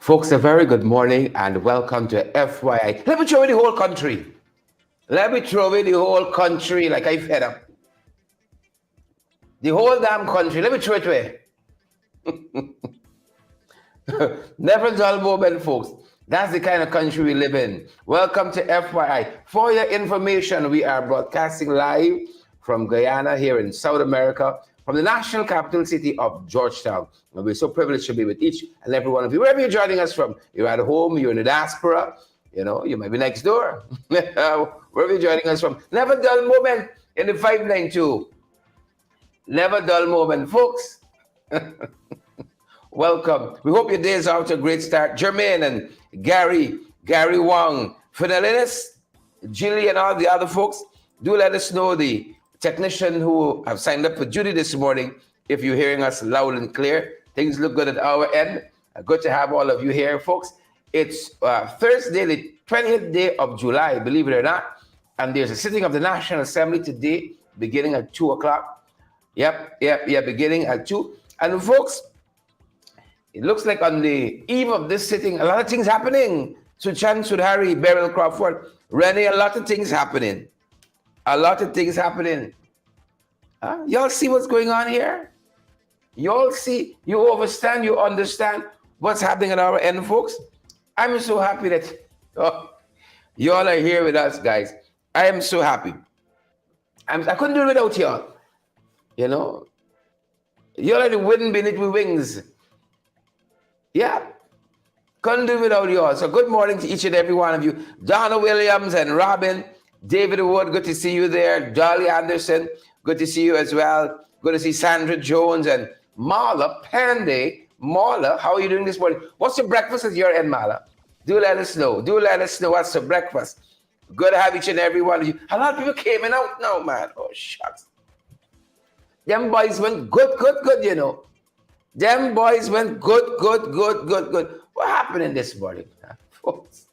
Folks, a very good morning and welcome to FYI. Let me throw away the whole country. Let me throw away the whole country like I fed up. The whole damn country. Let me throw it away. Never dull moment, folks. That's the kind of country we live in. Welcome to FYI. For your information, we are broadcasting live from Guyana here in South America, from the national capital city of Georgetown. And we're so privileged to be with each and every one of you. Wherever you're joining us from, you're at home, you're in the diaspora, you might be next door. Wherever you're joining us from. Never dull moment in the 592. Never dull moment, folks. Welcome. We hope your day is out to a great start. Jermaine and Gary Wong, Fidelis, Jilly, and all the other folks, do let us know, the technician who have signed up for duty this morning, if you're hearing us loud and clear. Things look good at our end. Good to have all of you here, folks. It's Thursday, the 20th day of July, believe it or not. And there's a sitting of the National Assembly today, beginning at 2 o'clock. Yep, beginning at 2. And folks, it looks like on the eve of this sitting, a lot of things happening. Suchan Sudhari, Beryl Crawford, Rennie, a lot of things happening. A lot of things happening. Y'all see what's going on here? Y'all see, you understand what's happening at our end, folks? I'm so happy that y'all are here with us, guys. I am so happy. I couldn't do it without y'all. Y'all are the wind beneath my wings. Yeah. Couldn't do it without y'all. So good morning to each and every one of you. Donna Williams and Robin, David Wood, good to see you there. Dolly Anderson, good to see you as well. Good to see Sandra Jones and Marla Panday. Marla, how are you doing this morning? What's your breakfast at your end, Marla? Do let us know. What's your breakfast. Good to have each and every one of you. A lot of people came in out now, man. Oh, shucks. Them boys went good, Them boys went good. What happened in this morning, folks?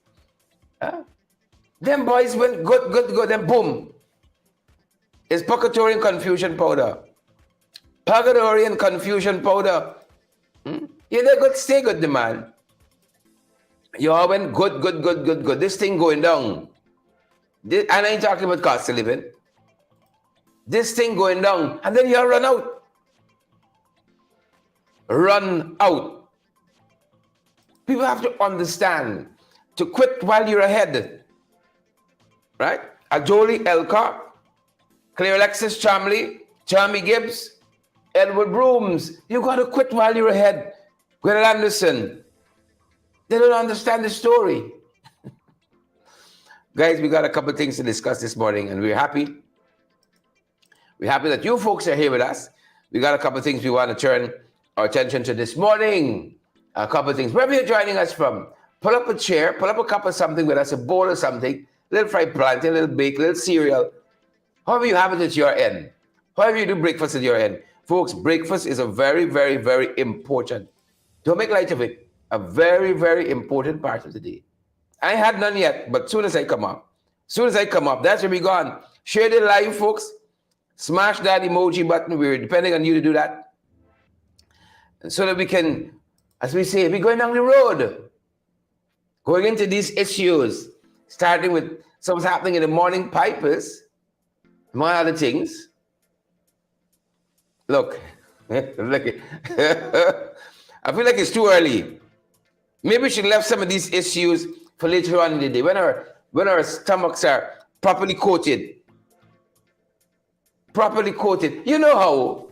Them boys went good, then boom. It's Purgatorian confusion powder. Purgatorian confusion powder. Yeah, they're good, stay good, the man. You all went good. This thing going down. And I ain't talking about cost of living. This thing going down, and then you all run out. Run out. People have to understand to quit while you're ahead. Right? Ajoli Elka, Claire Alexis Chamley, Charmy Gibbs, Edward Brooms. You got to quit while you're ahead. Gwyneth Anderson. They don't understand the story. Guys, we got a couple of things to discuss this morning, and we're happy. We're happy that you folks are here with us. We got a couple of things we want to turn our attention to this morning. A couple of things. Wherever you're joining us from, pull up a chair, pull up a cup of something with us, a bowl or something, a little fried plantain, a little bake, a little cereal. However you have it at your end. However you do breakfast at your end. Folks, breakfast is a very, very, very important. Don't make light of it. A very, very important part of the day. I had none yet, but soon as I come up, that's where we gone. Share the live, folks. Smash that emoji button. We're depending on you to do that. And so that we can, as we say, we're going down the road. Going into these issues, starting with what's happening in the morning papers, among other things. Look, look. I feel like it's too early. Maybe we should left some of these issues for later on in the day, when our stomachs are properly coated. You know how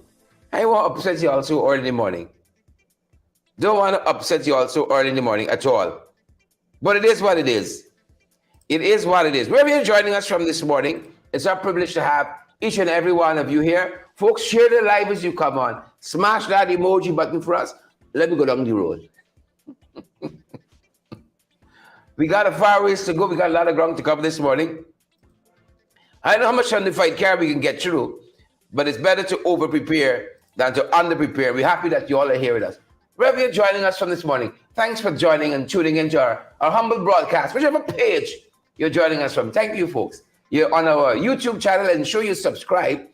I won't upset you all so early in the morning. Don't want to upset you all so early in the morning at all. But it is what it is. It is what it is. Wherever you're joining us from this morning, it's our privilege to have each and every one of you here. Folks, share the live as you come on. Smash that emoji button for us. Let me go down the road. We got a far ways to go. We got a lot of ground to cover this morning. I don't know how much undefined care we can get through, but it's better to over-prepare than to under-prepare. We're happy that you all are here with us. Wherever you're joining us from this morning, thanks for joining and tuning into our humble broadcast, whichever page you're joining us from. Thank you, folks. You're on our YouTube channel, and ensure you subscribe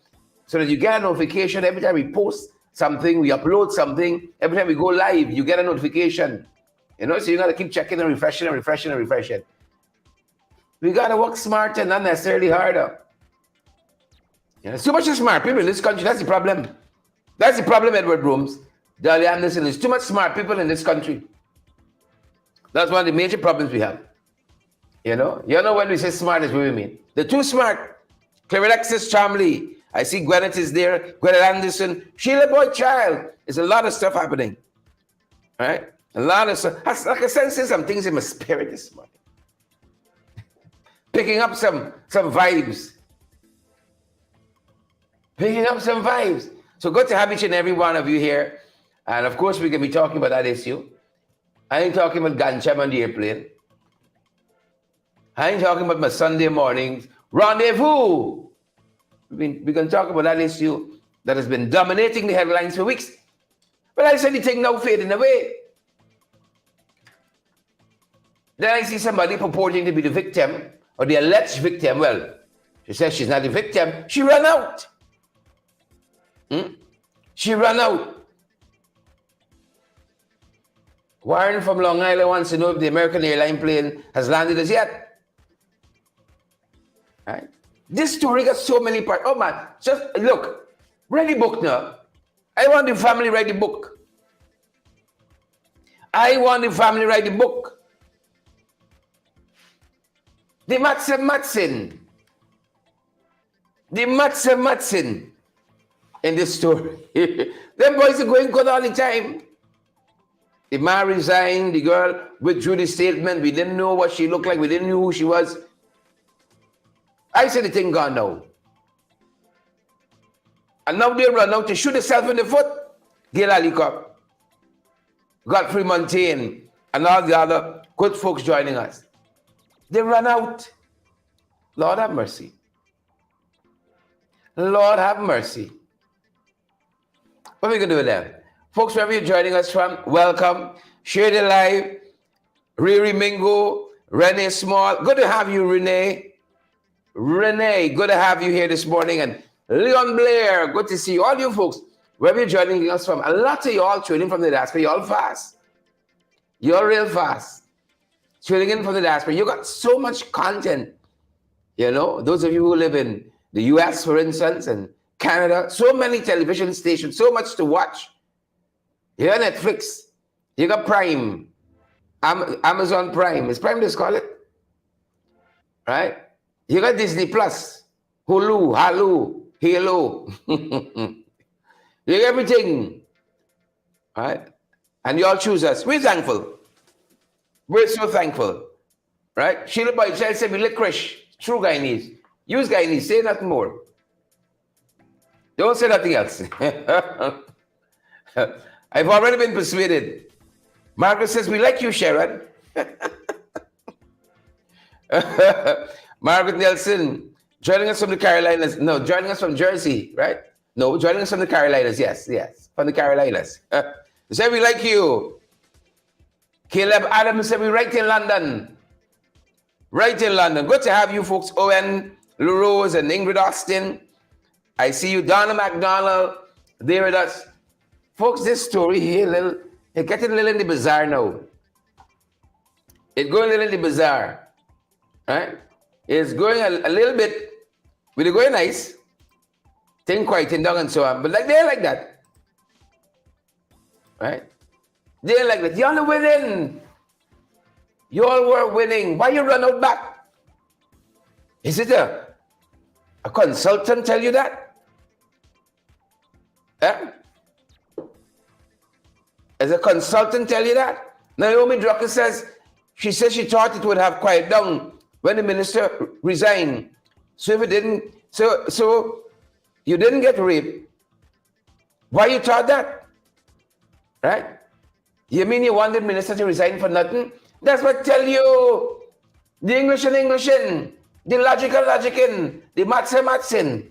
so that you get a notification every time we post something, we upload something. Every time we go live, you get a notification. You know, so you got to keep checking and refreshing and refreshing and refreshing. We got to work smarter, not necessarily harder. You know, too much smart people in this country. That's the problem. That's the problem, Edward Rooms. Dolly Anderson, there's too much smart people in this country. That's one of the major problems we have. You know when we say smart is what we mean. They're too smart. Alexis Chomley. I see Gwyneth is there. Gwyneth Anderson. Sheila Boyd Child. There's a lot of stuff happening. All right? A lot of stuff. Like I said, some things in my spirit this morning. Picking up some vibes. Picking up some vibes. So good to have each and every one of you here. And of course, we can be talking about that issue. I ain't talking about Gancham on the airplane. I ain't talking about my Sunday mornings rendezvous. We can talk about that issue that has been dominating the headlines for weeks. But I said the thing now fading away. Then I see somebody purporting to be the victim or the alleged victim. Well, she says she's not the victim. She ran out. She ran out. Warren from Long Island wants to know if the American airline plane has landed as yet. Right? This story got so many parts. Oh man, just look, read the book now. I want the family write the book. I want the family write the book. The Matson. The Matson in this story. Them boys are going good all the time. The man resigned, the girl withdrew the statement. We didn't know what she looked like. We didn't know who she was. I said the thing gone now. And now they run out to shoot herself in the foot. Gail Alicop, Godfrey Montaigne, and all the other good folks joining us. They run out. Lord have mercy. Lord have mercy. What are we going to do with them? Folks, wherever you're joining us from, welcome. Share the live. Riri Mingo, Renee Small. Good to have you, Renee. Renee, good to have you here this morning. And Leon Blair, good to see you. All you folks, wherever you're joining us from, a lot of y'all tuning from the diaspora. Y'all fast. You're real fast. Tuning in from the diaspora. You got so much content. You know, those of you who live in the US, for instance, and Canada, so many television stations, so much to watch. You got Netflix, you got Prime, Amazon Prime. Is Prime this call it? Right? You got Disney Plus, Hulu, Halo. You got everything. Right? And you all choose us. We're thankful. We're so thankful. Right? Sheila Boyd Child said we licorice. True Guyanese. Use Guyanese. Say nothing more. Don't say nothing else. I've already been persuaded. Margaret says, we like you, Sharon. Margaret Nelson, joining us from the Carolinas. No, joining us from Jersey, right? No, joining us from the Carolinas. Yes, from the Carolinas. They said, we like you. Caleb Adams said, we right in London. Right in London. Good to have you folks. Owen, LaRose, and Ingrid Austin. I see you, Donna McDonald, there with us. Folks, this story here, it's getting a little in the bizarre now. It's going a little in the bizarre. Right? It's going a little bit, we're going nice, thing quieting down and so on, but like they're like that. Right? They're like that. Y'all are winning. Y'all were winning. Why you run out back? Is it a consultant tell you that? As a consultant tell you that? Naomi Drucker says she thought it would have quieted down when the minister resigned. So if it didn't, so you didn't get raped. Why you thought that? Right? You mean you wanted minister to resign for nothing? That's what I tell you. The English and Englishin, the logicin, the Matson.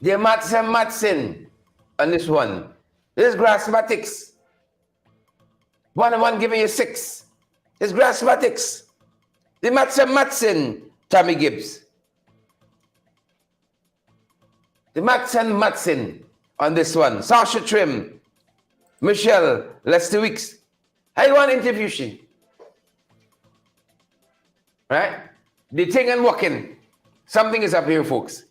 The Matson on this one. This is grassmatics. 1 and 1 giving you 6. It's grassmatics. The Matson, Tommy Gibbs. The Matson on this one. Sasha Trim. Michelle, less 2 weeks. I want to interview she. Right? The thing and working. Something is up here, folks.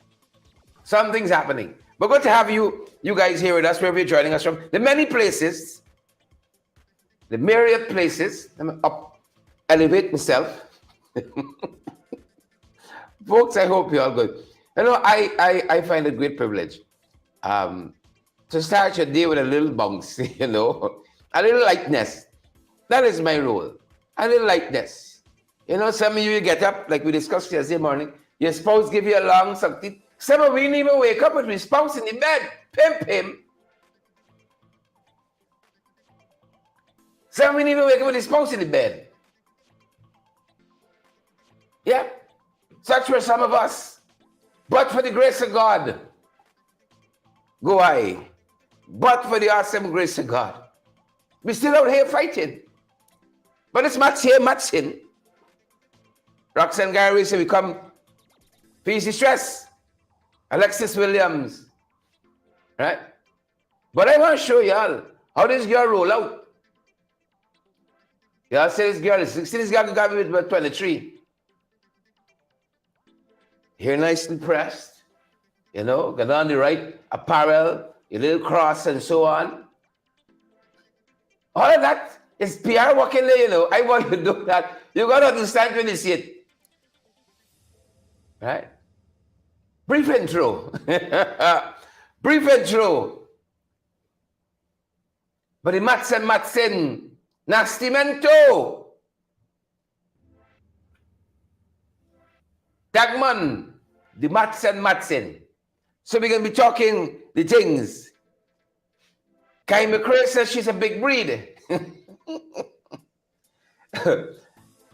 Something's happening. But good to have you guys here with us, wherever you're joining us from. The many places, the myriad places. Let me elevate myself. Folks, I hope you're all good. You know, I find it a great privilege to start your day with a little bounce, you know, a little lightness. That is my role. A little lightness. You know, some of you get up, like we discussed yesterday morning, your spouse give you a long something. Some of you even wake up with your spouse in the bed. Pimp him. Some of you even wake up with his spouse in the bed. Yeah. Such were some of us. But for the grace of God, go I. But for the awesome grace of God, we're still out here fighting. But it's much here, much sin. Roxanne Gary said we come peace stress. Alexis Williams. Right? But I want to show y'all how this girl roll out. Y'all say this girl is 16, this girl got me with about 23. Hair nicely pressed, you know, got on the right apparel, a little cross and so on. All of that is PR working there, you know. I want you to do that. You got to understand when you see it. Right? Brief intro. Brief intro. But the Matsen, Nastimento. Dagman, the Matsen. So we're going to be talking the things. Kai McCray says she's a big breed.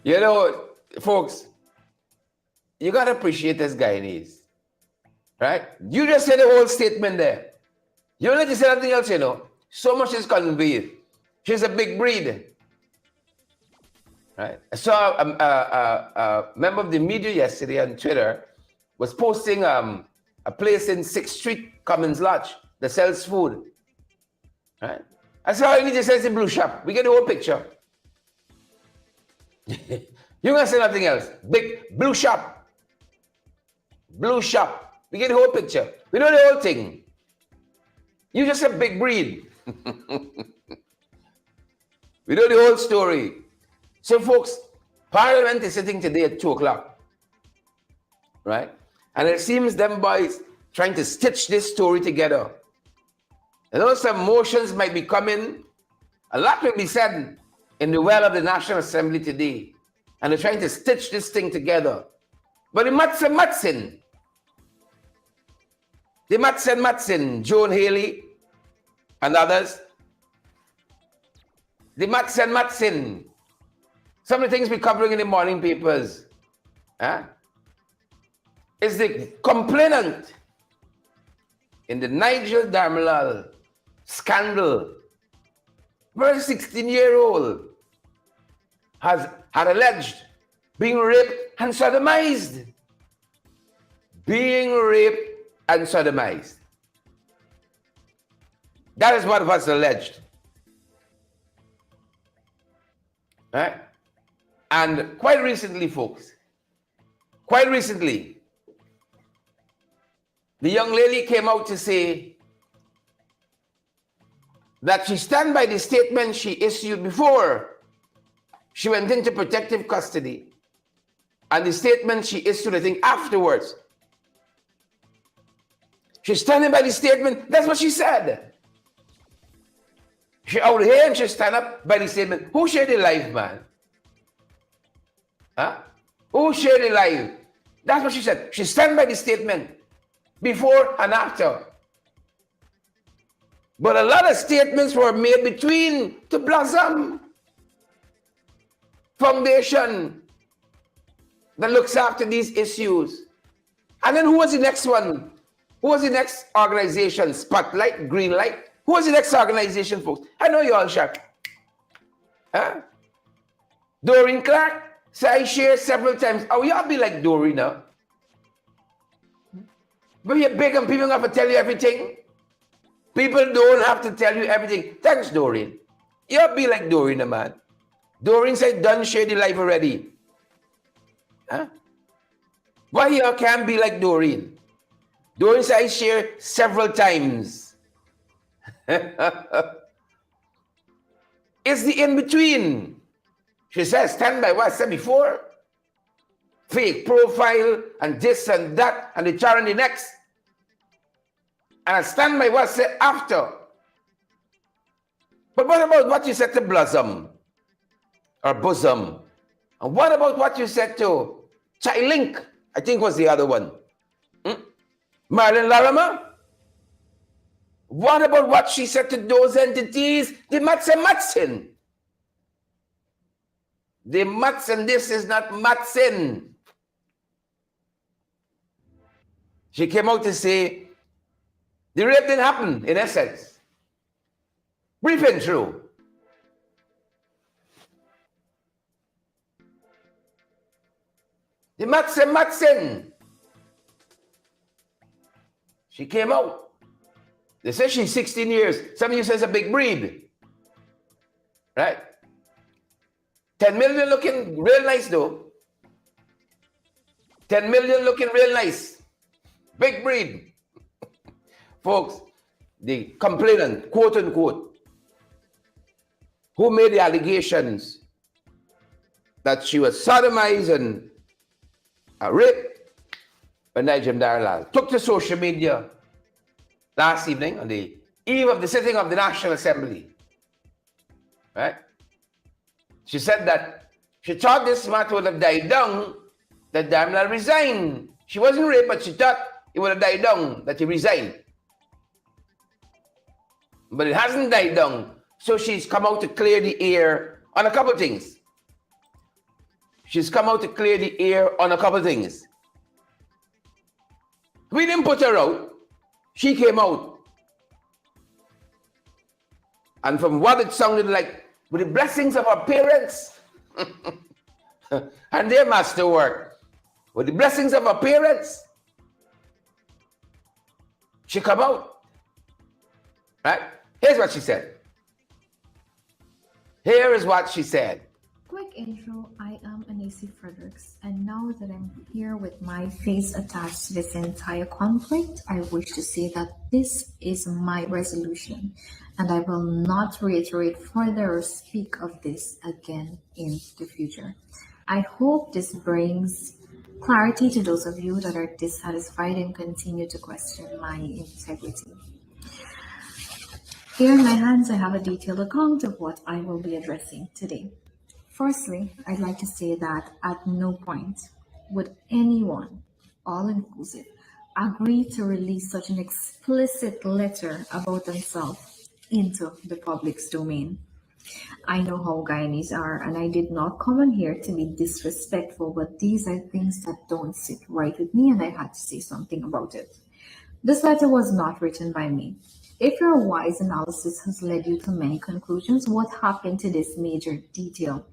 You know, folks, you got to appreciate this Guyanese. Right? You just said the whole statement there. You don't need to say anything else, you know. So much is conveyed. She's a big breed. Right? I saw a member of the media yesterday on Twitter was posting a place in 6th Street, Commons Lodge, that sells food. Right? I saw he just says the blue shop. We get the whole picture. You're going to say nothing else. Big blue shop. Blue shop. We get the whole picture. We know the whole thing. You just a big breed. We know the whole story. So, folks, Parliament is sitting today at 2 o'clock. Right? And it seems them boys trying to stitch this story together. You know, some motions might be coming. A lot will be said in the well of the National Assembly today. And they're trying to stitch this thing together. But the Matsen, Joan Haley and others, the Matsen, some of the things we're covering in the morning papers, is the complainant in the Nigel Darmalal scandal, where a 16-year-old had alleged being raped and sodomized. Being raped and sodomized. That is what was alleged. Right? And quite recently, folks, the young lady came out to say that she stand by the statement she issued before she went into protective custody and the statement she issued, I think, afterwards. She's standing by the statement. That's what she said. She out here and she stand up by the statement. Who shared the live, man? Huh? Who shared the live? That's what she said. She stand by the statement before and after. But a lot of statements were made between the Blossom Foundation that looks after these issues. And then who was the next one? Who was the next organization? Spotlight, Greenlight. Who was the next organization, folks? I know you all shocked. Huh? Doreen Clark. So I share several times. Oh, y'all be like Doreen now. But you're big and people have to tell you everything. People don't have to tell you everything. Thanks, Doreen. You'll be like Doreen, man. Doreen said, done share the life already. Huh? Why you can't be like Doreen? Doreen said, I share several times. It's the in-between. She says, stand by what I said before. Fake profile and this and that and the char and the next. And I stand by what I said after. But what about what you said to Blossom or Bosom? And what about what you said to Link? I think was the other one. Marilyn Larimer? What about what she said to those entities? The Matson. The Matson, this is not Matson. She came out to say, the rape didn't happen, in essence. Briefing through. The Matson. She came out. They say she's 16 years. Some of you say it's a big breed. Right? 10 million looking real nice though. 10 million looking real nice. Big breed. Folks, the complainant, quote unquote, who made the allegations that she was sodomized and raped by Nigel Darlal, took to social media last evening on the eve of the sitting of the National Assembly. Right? She said that she thought this matter would have died down, that Darlal resigned. She wasn't raped, but she thought it would have died down, that he resigned. But it hasn't died down. So she's come out to clear the air on a couple of things. She's come out to clear the air on a couple of things. We didn't put her out. She came out. And from what it sounded like, with the blessings of her parents and their masterwork, with the blessings of her parents, she come out. Right? Here's what she said. Here is what she said. Quick intro, I am Anisi Fredericks, and now that I'm here with my face attached to this entire conflict, I wish to say that this is my resolution, and I will not reiterate further or speak of this again in the future. I hope this brings clarity to those of you that are dissatisfied and continue to question my integrity. Here in my hands, I have a detailed account of what I will be addressing today. Firstly, I'd like to say that at no point would anyone, all inclusive, agree to release such an explicit letter about themselves into the public's domain. I know how Guyanese are, and I did not come on here to be disrespectful, but these are things that don't sit right with me, and I had to say something about it. This letter was not written by me. If your wise analysis has led you to many conclusions, what happened to this major detail?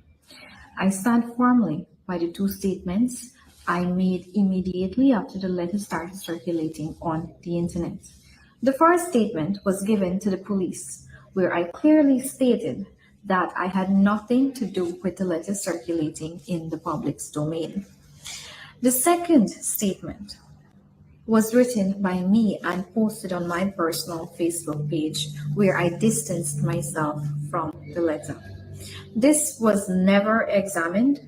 I stand firmly by the two statements I made immediately after the letter started circulating on the internet. The first statement was given to the police, where I clearly stated that I had nothing to do with the letter circulating in the public's domain. The second statement was written by me and posted on my personal Facebook page, where I distanced myself from the letter. This was never examined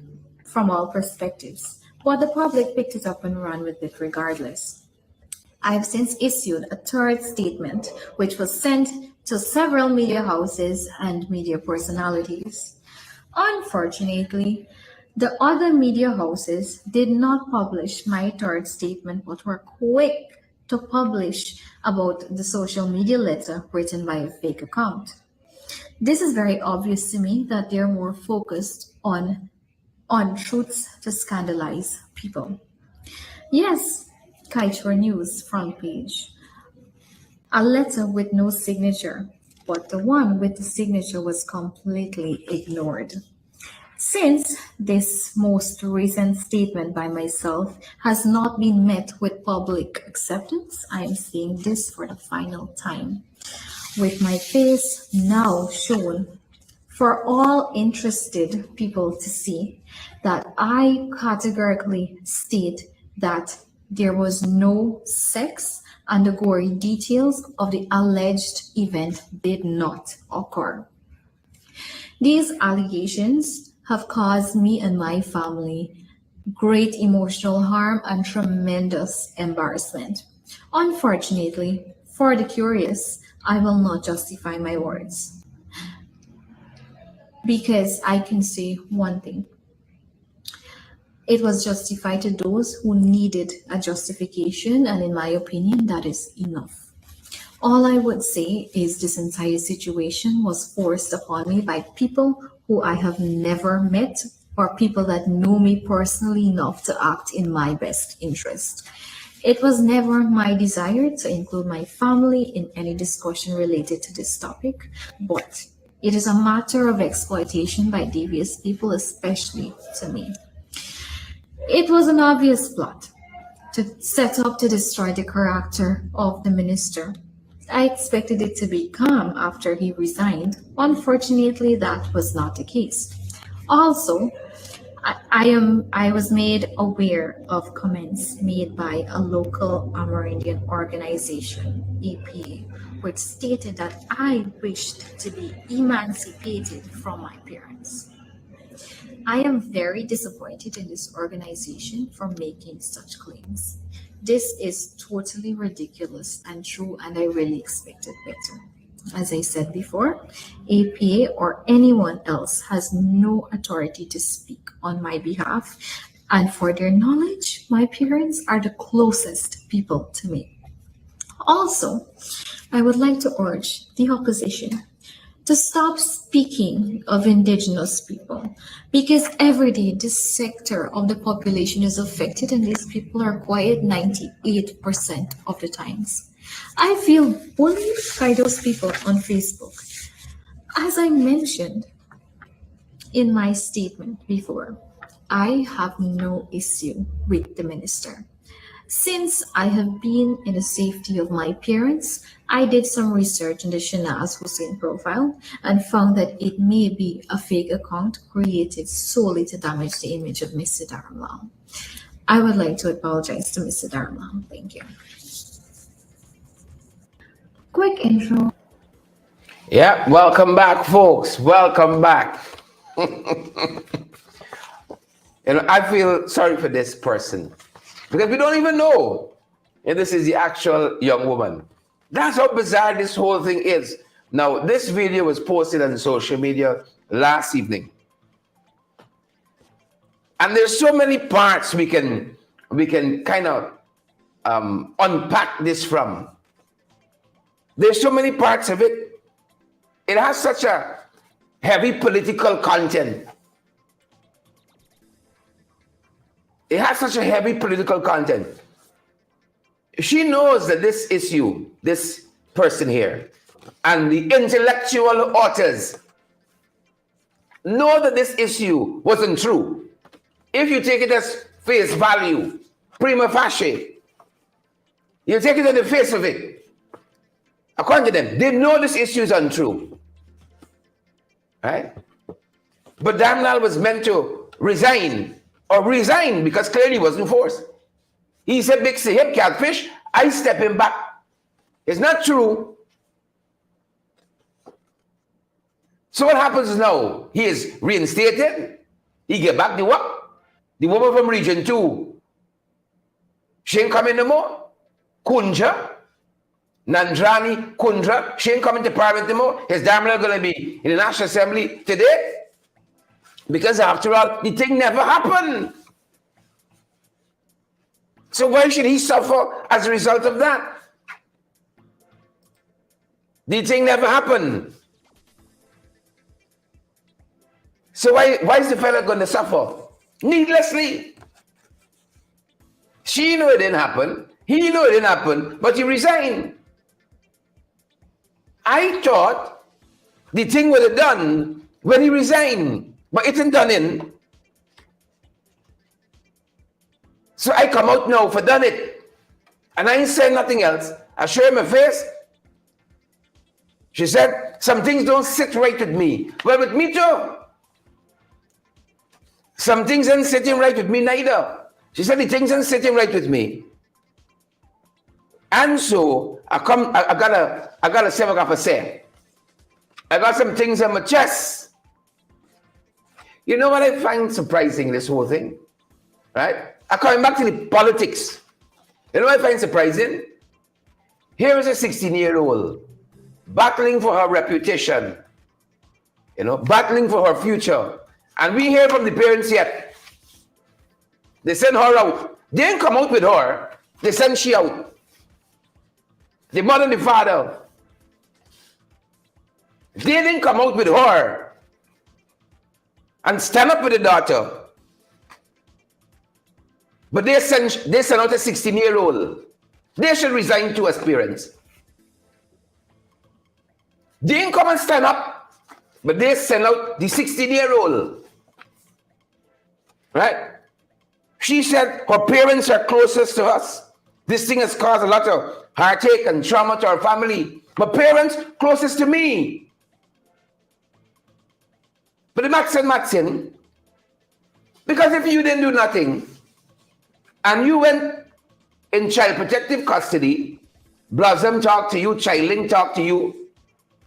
from all perspectives, but the public picked it up and ran with it regardless. I have since issued a third statement, which was sent to several media houses and media personalities. Unfortunately, the other media houses did not publish my third statement, but were quick to publish about the social media letter written by a fake account. This is very obvious to me that they're more focused on truths to scandalize people. Yes, Kaichor News front page. A letter with no signature, but the one with the signature was completely ignored. Since this most recent statement by myself has not been met with public acceptance, I am saying this for the final time, with my face now shown for all interested people to see, that I categorically state that there was no sex and the gory details of the alleged event did not occur. These allegations have caused me and my family great emotional harm and tremendous embarrassment. Unfortunately, for the curious, I will not justify my words because I can say one thing. It was justified to those who needed a justification, and in my opinion, that is enough. All I would say is this entire situation was forced upon me by people who I have never met or people that know me personally enough to act in my best interest. It was never my desire to include my family in any discussion related to this topic, but it is a matter of exploitation by devious people, especially to me. It was an obvious plot to set up to destroy the character of the minister. I expected it to be calm after he resigned. Unfortunately, that was not the case. Also, I was made aware of comments made by a local Amerindian organization, APA, which stated that I wished to be emancipated from my parents. I am very disappointed in this organization for making such claims. This is totally ridiculous and true, and I really expected better. As I said before, APA or anyone else has no authority to speak on my behalf, and for their knowledge, my parents are the closest people to me. Also, I would like to urge the opposition to stop speaking of indigenous people because every day this sector of the population is affected and these people are quiet 98% of the times. I feel bullied by those people on Facebook. As I mentioned in my statement before, I have no issue with the minister. Since I have been in the safety of my parents, I did some research on the Shanaz Hussein profile and found that it may be a fake account created solely to damage the image of Mr. Dharamlal. I would like to apologize to Mr. Dharamlal. Thank you. Quick intro. Yeah, welcome back, folks. Welcome back. I feel sorry for this person because we don't even know if this is the actual young woman. That's how bizarre this whole thing is. Now, this video was posted on social media last evening. And there's so many parts we can kind of unpack this from. There's so many parts of it. It has such a heavy political content. It has such a heavy political content. She knows that this issue, this person here, and the intellectual authors know that this issue wasn't true. If you take it as face value, prima facie, you take it on the face of it. According to them, they know this issue is untrue. Right? But Damnal was meant to resign because clearly he wasn't forced. He said, big say him catfish, I step him back. It's not true. So what happens now? He is reinstated. He get back the what? The woman from region 2. She ain't coming no more. Kunja. Nandrani, Kundra, she ain't coming to Parliament no more. Is Damnal going to be in the National Assembly today? Because after all, the thing never happened. So why should he suffer as a result of that? The thing never happened. So why is the fella going to suffer? Needlessly. She knew it didn't happen. He knew it didn't happen, but he resigned. I thought the thing would have done when he resigned. But it ain't done in. So I come out now for done it. And I ain't saying nothing else. I show her my face. She said, some things don't sit right with me. Well, with me too. Some things ain't sitting right with me neither. She said, the things ain't sitting right with me. And so I gotta say what I gotta say. I got some things on my chest. You know what I find surprising, this whole thing? Right? I'm coming back to the politics. You know what I find surprising? Here is a 16-year-old battling for her reputation, battling for her future. And we hear from the parents yet. They send her out. They didn't come out with her. They send she out. The mother and the father. They didn't come out with her and stand up with the daughter. But they send out a 16-year-old. They should resign too as parents. They didn't come and stand up, but they send out the 16-year-old. Right? She said her parents are closest to us. This thing has caused a lot of heartache and trauma to our family. My parents closest to me. But the Maxin, because if you didn't do nothing, and you went in child protective custody, Blossom talked to you, Childing talked to you,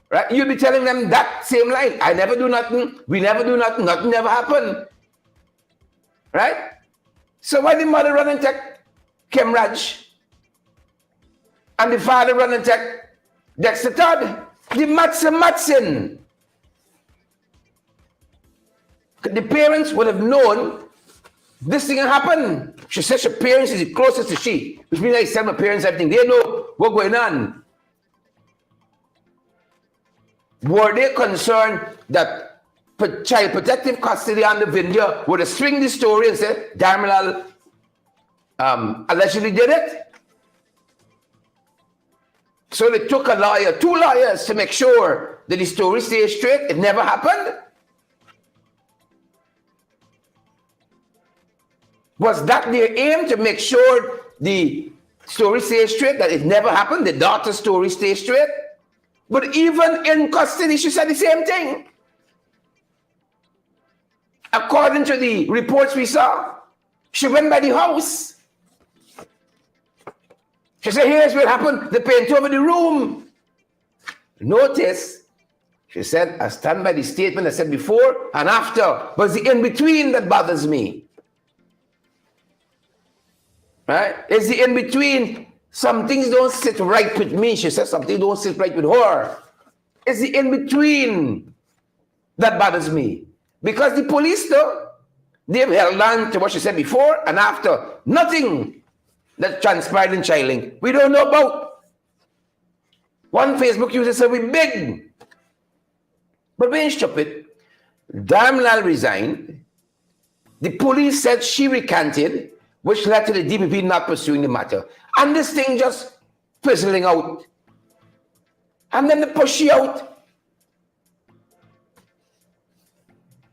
right? You'll be telling them that same line. I never do nothing, we never do nothing, nothing never happened. Right? So why the mother run and take Kemraj? And the father run and take Dexter Todd? The Matson. The parents would have known this thing happened. She says her parents is the closest to she, which means I tell my parents everything. They know what's going on. Were they concerned that child protective custody and the vineyard would have string the story and say Darmalal allegedly did it? So they took a lawyer, 2 lawyers, to make sure that the story stays straight. It never happened. Was that their aim, to make sure the story stays straight, that it never happened, the daughter's story stays straight? But even in custody, she said the same thing. According to the reports we saw, she went by the house. She said, here's what happened. They paint over the room. Notice, she said, I stand by the statement I said before and after, but it's the in-between that bothers me. Right? It's the in-between. Some things don't sit right with me. She said some things don't sit right with her. It's the in-between that bothers me. Because the police, though, they've held on to what she said before and after. Nothing that transpired in Childing we don't know about. One Facebook user said we're big. But we ain't stupid. Darmalal resigned. The police said she recanted, which led to the DPP not pursuing the matter. And this thing just fizzling out. And then they push she out.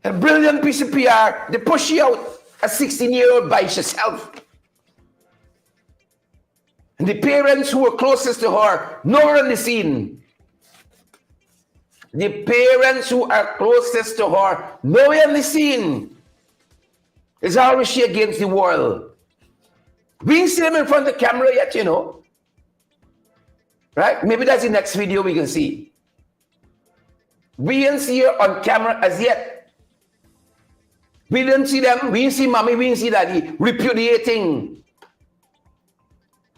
A brilliant piece of PR, they push she out. A 16-year-old by herself. And the parents who were closest to her, nowhere on the scene. The parents who are closest to her, nowhere on the scene. Is always she against the world. We didn't see them in front of the camera yet, Right? Maybe that's the next video we can see. We didn't see her on camera as yet. We didn't see them. We didn't see mommy. We didn't see daddy repudiating.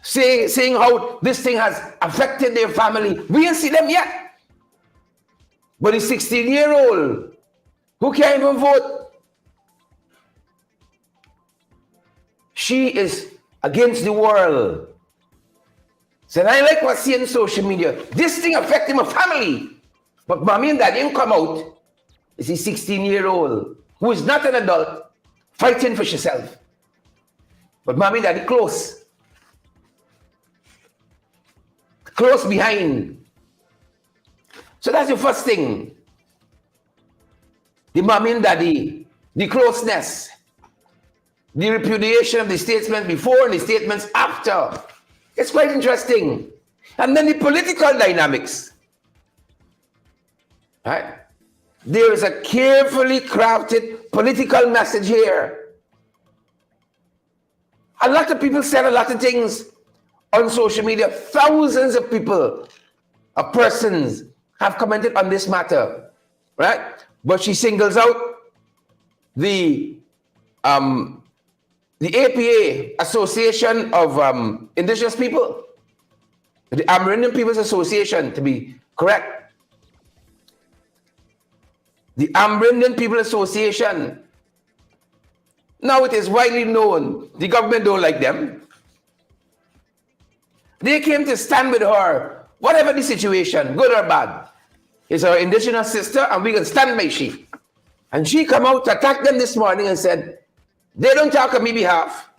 Saying how this thing has affected their family. We didn't see them yet. But the 16-year-old who can't even vote, she is against the world. So I like what I see on social media. This thing affected my family. But mommy and daddy didn't come out. It's a 16-year-old who is not an adult fighting for herself. But mommy and daddy close. Close behind. So that's the first thing. the mommy and daddy, the closeness, the repudiation of the statements before and the statements after. It's quite interesting. And then the political dynamics. Right? There is a carefully crafted political message here. A lot of people said a lot of things on social media. Thousands of people, of persons, have commented on this matter, right? But she singles out the APA, Association of Indigenous People, the Amerindian People's Association, to be correct. The Amerindian People Association. Now it is widely known the government don't like them. They came to stand with her, whatever the situation, good or bad. It's our indigenous sister, and we can stand by she. And she come out to attack them this morning and said, they don't talk on my behalf.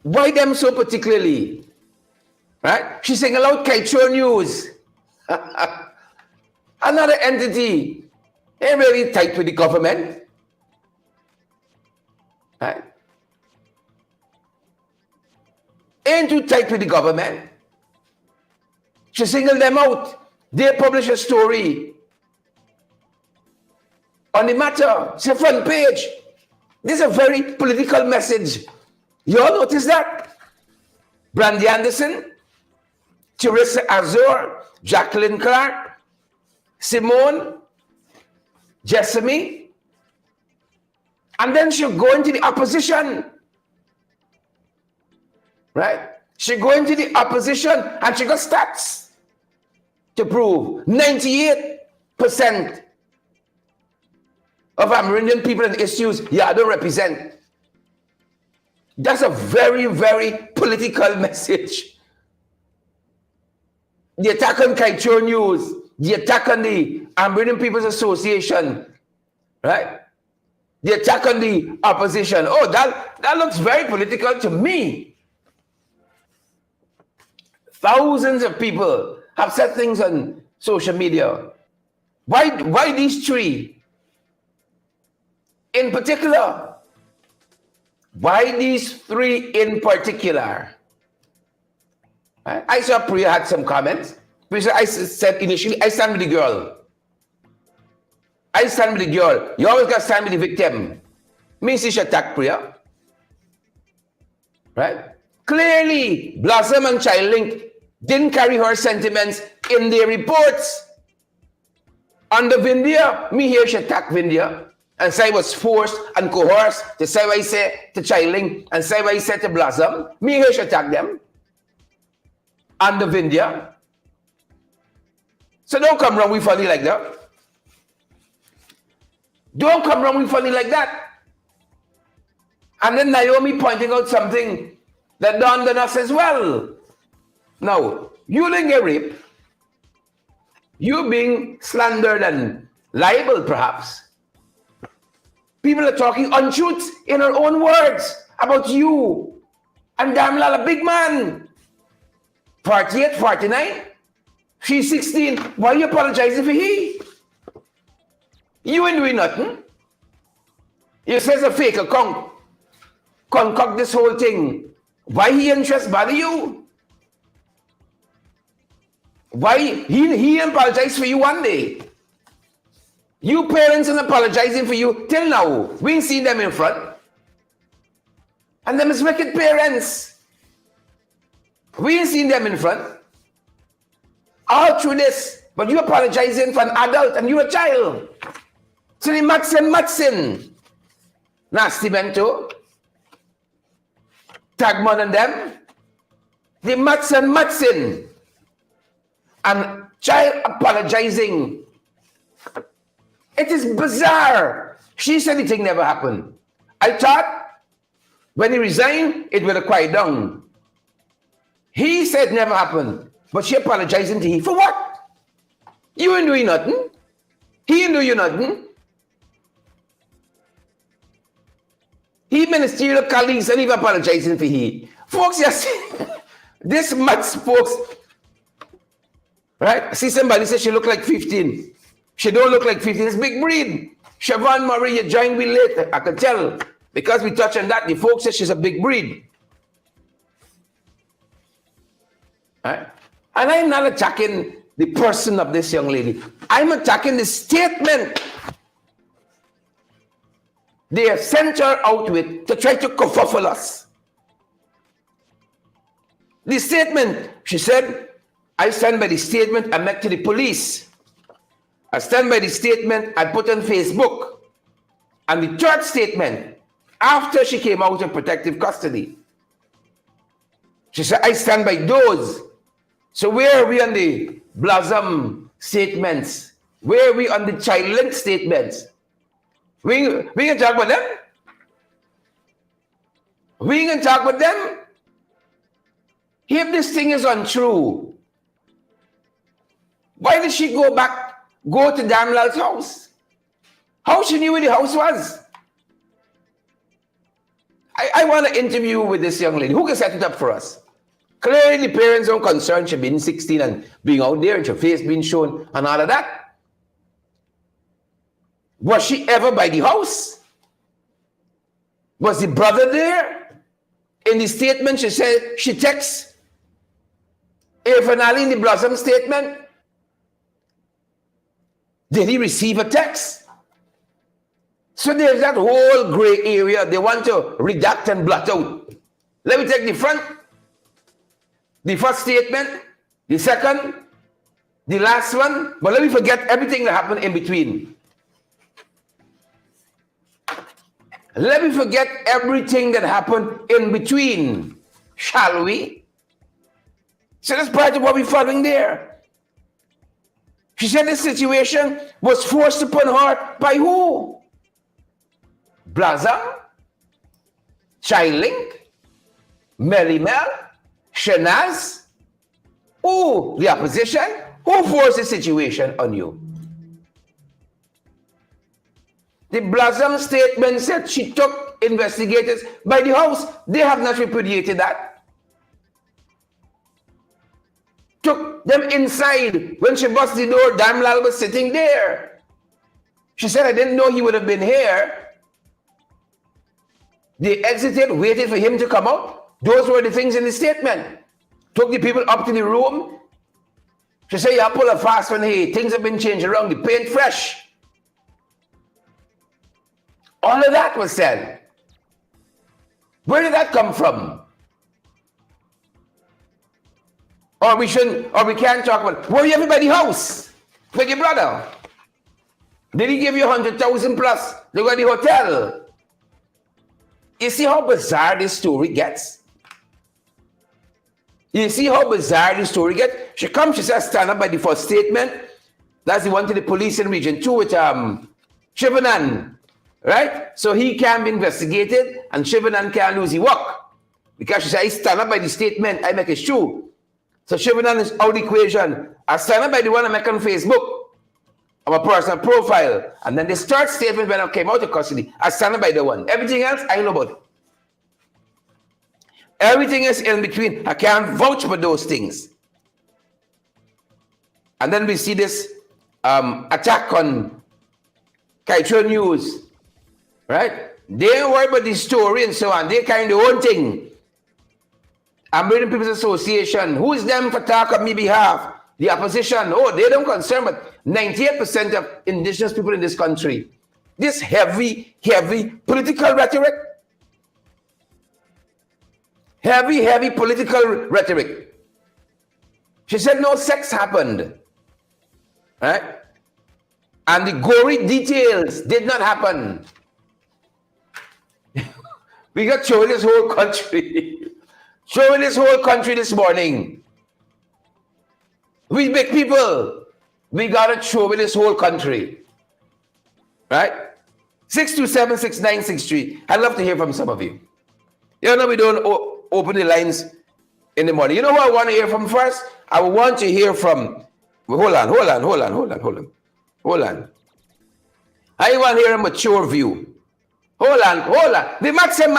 Why them so particularly? Right? She singled out Kaichur News. Another entity. They're really tight with the government. Right? Ain't too tight with the government. She singled them out. They published a story on the matter. It's a front page. This is a very political message. You all notice that? Brandy Anderson, Teresa Azor, Jacqueline Clark, Simone, Jessamy, and then she'll go into the opposition. Right? She go into the opposition and she got stats to prove 98% of Amerindian people and issues don't represent. That's a very, very political message. The attack on Kaichur News, the attack on the Amerindian People's Association, right? The attack on the opposition. Oh, that looks very political to me. Thousands of people have said things on social media. Why these three in particular? Why these three in particular? Right? I saw Priya had some comments. I said initially, I stand with the girl. I stand with the girl. You always got to stand with the victim. Me see she attack Priya. Right? Clearly, Blossom and Childlink didn't carry her sentiments in their reports. On the Vindhya, me hear she attack Vindhya. And say was forced and coerced to say what I say to Childlink and say what I said to Blossom. Me here should attack them. And the Vindhya. So don't come wrong with funny like that. Don't come wrong with funny like that. And then Naomi pointing out something that dawned on us as well. Now, you didn't get raped. You being slandered and libeled perhaps. People are talking untruths in her own words about you. And Damlal, a big man. 48, 49. She's 16. Why are you apologizing for he? You ain't doing nothing. You says a fake account. Concoct this whole thing. Why he interest bother you? Why he apologized for you one day? You parents are apologizing for you till now. We ain't seen them in front. And them is wicked parents. We ain't seen them in front. All through this. But you apologizing for an adult and you a child. So the Matson. Nasty Bento. Tagman and them. The Matson. And child apologizing. It is bizarre. She said the thing never happened. I thought when he resigned, it would have quiet down. He said never happened. But she apologizing to him. For what? You ain't doing nothing. He ain't doing nothing. He ministerial colleagues and even apologizing for he. Folks, yes, this much folks, Right? See somebody say she look like 15. She don't look like 15. It's big breed. Siobhan Murray, you joined me late. I could tell. Because we touch on that, the folks say she's a big breed. Right? And I'm not attacking the person of this young lady. I'm attacking the statement they have sent her out with to try to kerfuffle us. The statement, she said, I stand by the statement I met to the police. I stand by the statement I put on Facebook. And the third statement, after she came out of protective custody, she said, I stand by those. So where are we on the Blossom statements? Where are we on the Child statements? We can talk about them? We can talk about them? If this thing is untrue, why did she go to Damlal's house? How she knew where the house was? I want to interview with this young lady. Who can set it up for us? Clearly, the parents are concerned she being 16 and being out there and her face being shown and all of that. Was she ever by the house? Was the brother there? In the statement, she said she texts finally in the Blossom statement. Did he receive a text? So there's that whole gray area they want to redact and blot out. Let me take the front. The first statement, the second, the last one, but let me forget everything that happened in between. Let me forget everything that happened in between, shall we? So that's part of what we're following there. She said this situation was forced upon her by who? Blossom, Childlink, Mary Mel, Shanaz. Who? The opposition? Who forced the situation on you? The Blossom statement said she took investigators by the house. They have not repudiated that. Took them inside. When she bust the door, Damlal was sitting there. She said, I didn't know he would have been here. They exited, waited for him to come out. Those were the things in the statement. Took the people up to the room. She said, you pull a fast one, hey, things have been changed around, the paint fresh. All of that was said. Where did that come from? Or we can't talk about, were you everybody's house? With your brother? Did he give you 100,000 plus? They got the hotel. You see how bizarre this story gets? You see how bizarre this story gets? She comes, she says, stand up by the first statement. That's the one to the police in Region 2 with Shivanan. Right? So he can be investigated and Shivanan can't lose his work. Because she said, I stand up by the statement, I make it true. So Shivanan is out of the equation. I stand up by the one I make on Facebook. Of a personal profile. And then the third statement when I came out of custody, I stand up by the one. Everything else, I know about it. Everything is in between. I can't vouch for those things. And then we see this attack on Kaitro News. Right? They don't worry about the story and so on. They kind of their own thing. I'm reading People's Association. Who is them for talk on my behalf? The opposition. Oh, they don't concern, but 98% of indigenous people in this country. This heavy political rhetoric. Heavy political rhetoric. She said no sex happened. Right? And the gory details did not happen. We got showing this whole country. Showing this whole country this morning. We big people. We got to show with this whole country. Right? 627-6963. I'd love to hear from some of you. You know, we don't open the lines in the morning. You know who I want to hear from first? I want to hear from... Hold on. I want to hear a mature view. Hold on. The Max and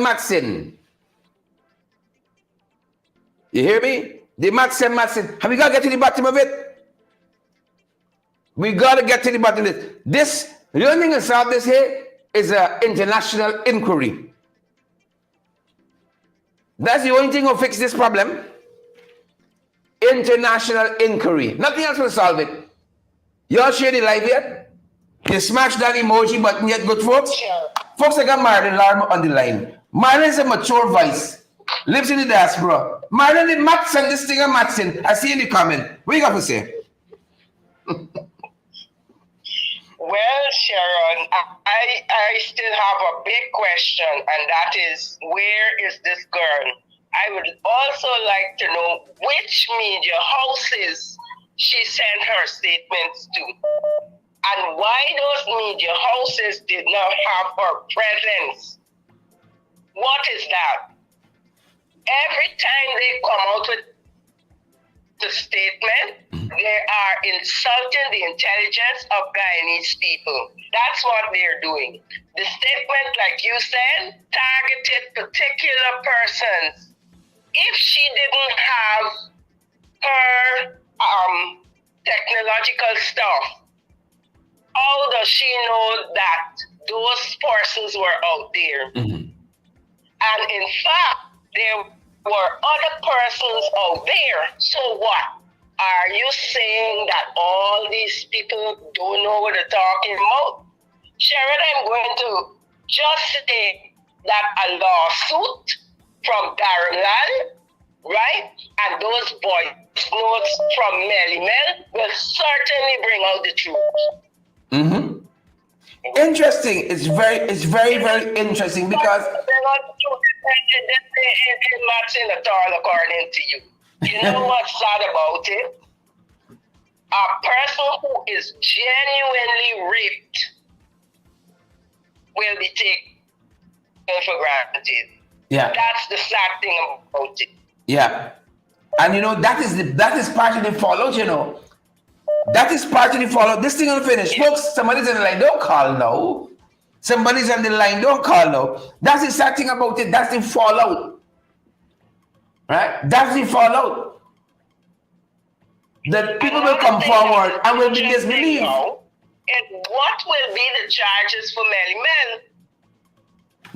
Matson. You hear me? The Matson. Have we got to get to the bottom of it? We got to get to the bottom of this. The only thing that's out this here is an international inquiry. That's the only thing will fix this problem. International inquiry. Nothing else will solve it. Y'all share the live yet? You smash that emoji button yet, good folks? Sure. Folks, I got Marlon Larma on the line. Marlon is a mature voice. Lives in the diaspora. Marlon, the Matson, this thing of Matson. I see in the comment. What you got to say? Well, Sharon, I still have a big question, and that is, where is this girl? I would also like to know which media houses she sent her statements to, and why those media houses did not have her presence. What is that? Every time they come out with the statement, they are insulting the intelligence of Guyanese people. That's what they're doing. The statement, like you said, targeted particular persons. If she didn't have her technological stuff, how does she know that those persons were out there? Mm-hmm. And in fact, there were other persons out there. So what? Are you saying that all these people don't know what they're talking about? Sharon, I'm going to just say that a lawsuit from Darren Lal, right, and those voice notes from Melly Mel will certainly bring out the truth. Mm-hmm. Interesting. It's very, very interesting because they're not matching at all, according to you. You know what's sad about it? A person who is genuinely raped will be taken for granted. yeah, That's the sad thing about it. yeah, and you know that is part of the fallout. You know, that is part of the fallout. This thing will finish, folks. Somebody's on the line. Don't call now. Somebody's on the line. Don't call now. That's the sad thing about it. That's the fallout. Right? That's the fallout. That people will come forward and will be disbelieved. And what will be the charges for Melly Mel?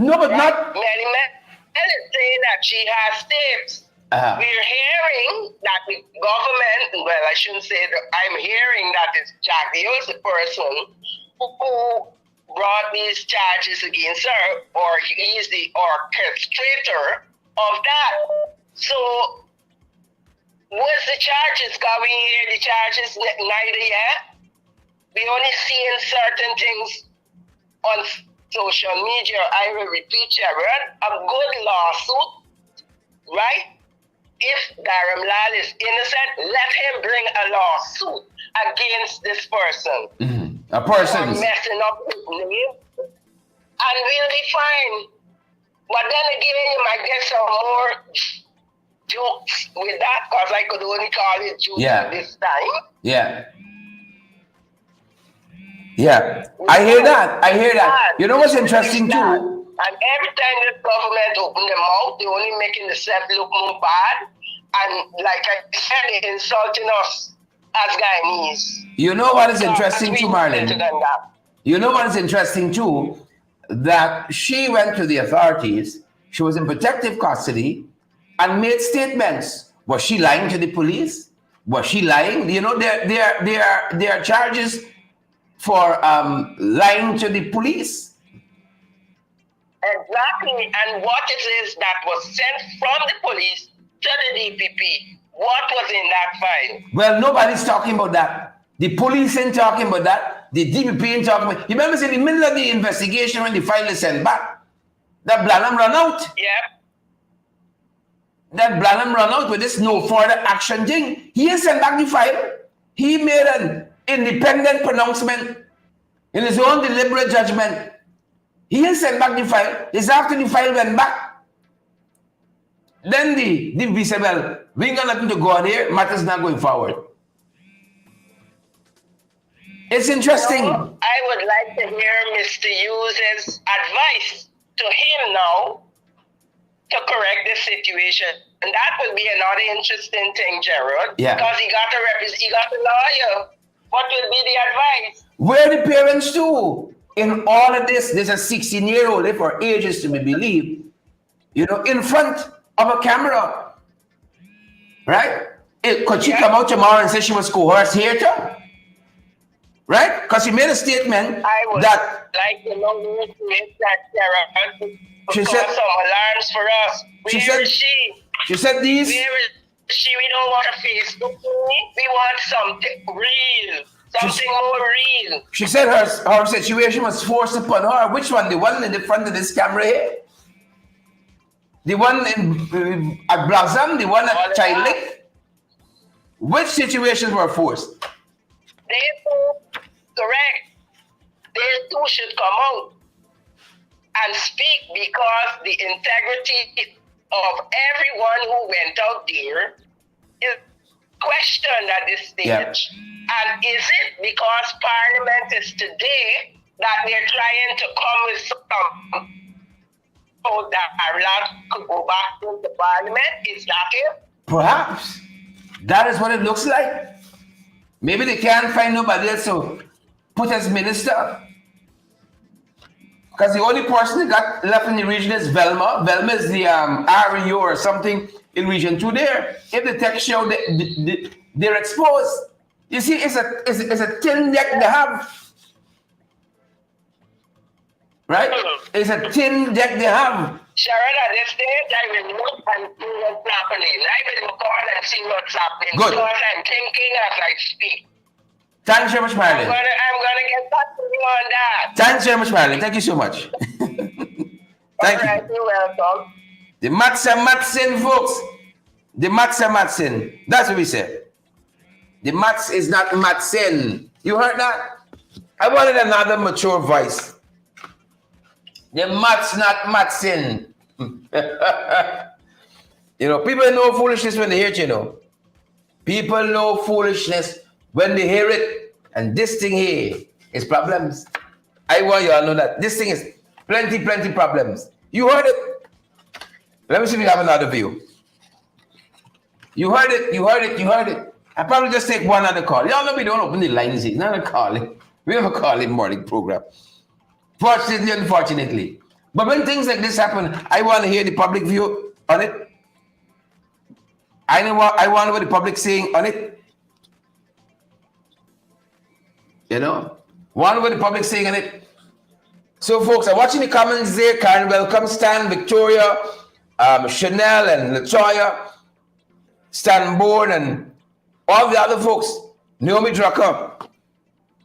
No, but not. Melly Mel is saying that she has tapes. We're hearing that the government, well, I shouldn't say that, I'm hearing that it's Jack Dio is the person who brought these charges against her, or he's the orchestrator of that. So, what's the charges? Because we hear the charges neither yet. We only seeing certain things on social media. I will repeat, Sharon, a good lawsuit, right? If Darren Lal is innocent, let him bring a lawsuit against this person. Mm-hmm. A person messing up his name, and we'll be fine. But then again, you might get some more jokes with that, because I could only call it jokes at this time. Yeah. Yeah. I hear that. You know what's interesting too? And every time the government open their mouth, they're only making themselves look more bad. And like I said, they're insulting us as Guyanese. You know what is interesting too, Marlon? You know what is interesting too? That she went to the authorities, she was in protective custody, and made statements. Was she lying to the police? Was she lying? You know, there are charges for lying to the police. Exactly, and what it is that was sent from the police to the DPP, what was in that file? Well, nobody's talking about that. The police ain't talking about that. The DPP ain't talking about. You remember in the middle of the investigation when the file is sent back, that Blanham run out. Yep. That Blanham run out with this no further action thing. He ain't sent back the file. He made an independent pronouncement in his own deliberate judgment. He ain't sent back the file. It's after the file went back. Then the DPP said, well, we ain't got nothing to go on here. Matters not going forward. It's interesting. I would like to hear Mr. Hughes' advice to him now to correct this situation. And that would be another interesting thing, Gerald. Yeah. Because he got a lawyer. What will be the advice? Where the parents too? In all of this, there's a 16-year-old, if her age is to be believed, in front of a camera. Right? Could she come out tomorrow and say she was coerced here too? Right? Because she made a statement I would that like to know where she is, that Gerald. She Cause said- some alarms for us. She Where said- is she? she said these. Where is she? We don't want a Facebook. We want something real. Something more real. She said her situation was forced upon her. Which one? The one in the front of this camera here? The one at Blossom? The one at Child Lake? Which situations were forced? They two, correct. They two should come out and speak, because the integrity of everyone who went out there is questioned at this stage. Yeah. And is it because Parliament is today that they're trying to come with some so that Ireland could go back to the Parliament? Is that it? Perhaps. That is what it looks like. Maybe they can't find nobody else to put as minister. Because the only person that got left in the region is Velma. Velma is the REO or something in region 2 there. If the text show, they're exposed. You see, it's a thin deck they have. Right? It's a thin deck they have. Sharon, at this stage, I will look and see what's happening. I will call and see what's happening. Good. Because I'm thinking as I speak. Thanks very much, I'm Marilyn. gonna get back to you on that. Thanks very much, Marilyn. Thank you so much. Thank you. All right, you're welcome. The Matson, folks. The Matson. That's what we said. The Mats is not Matson. You heard that? I wanted another mature voice. The Mats, not Matson. People know foolishness when they hear it, People know foolishness when they hear it. And this thing here is problems. I want you all to know that. This thing is plenty problems. You heard it. Let me see if we have another view. You heard it. I probably just take one other call. Y'all know we don't open the lines. It's not a calling. We have a calling morning program. Fortunately, unfortunately. But when things like this happen, I want to hear the public view on it. I want what the public saying on it. Want what the public saying on it. So, folks, I'm watching the comments there. Karen, welcome. Stan, Victoria, Chanel, and Latoya, Stan Bourne, and all the other folks. Naomi Drucker. All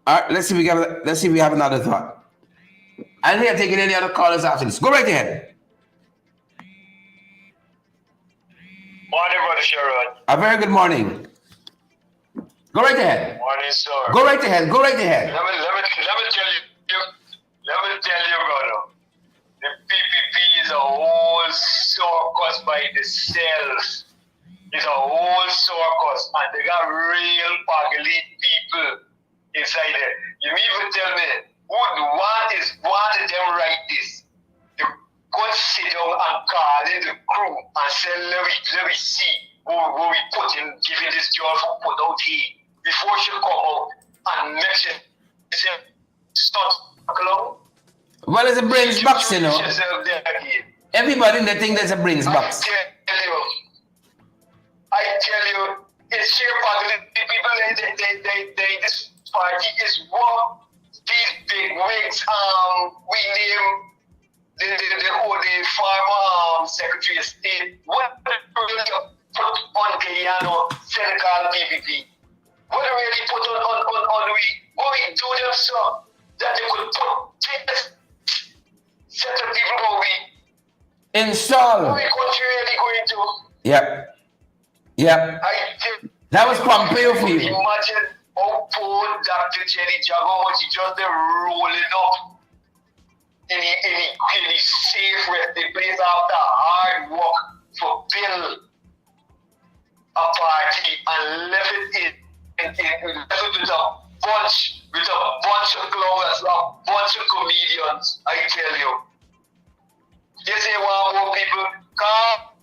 right, let's see if we have another thought. I don't think I'm taking any other callers after this. Go right ahead. Morning, Brother Sharon. A very good morning. Go right ahead. Morning, sir. Go right ahead. Let me tell you, brother. The PPP is a whole circus by itself. It's a whole circus, and they got real pagly people inside there. You even tell me, what is them write this? You go sit down and call in the crew and say, let me see what we put in, giving this job for put out here before she come out and make sure start along. Well, it's a brains box, Everybody in the thing there's a brains box. I tell you, it's sheer pagly people. This party is what these big wigs. We name the former Secretary of State. What really put on Guyana Senegal PPP? What really put on we? What we do them so that they could put certain people who we Install. country really going to. Yep. That was Pompeo for you. Imagine how poor Dr. Jerry Jago was. He just there rolling up in a safe resting place after hard work for build a party and left it with a bunch of clowns, a bunch of comedians. I tell you. They say one more people, call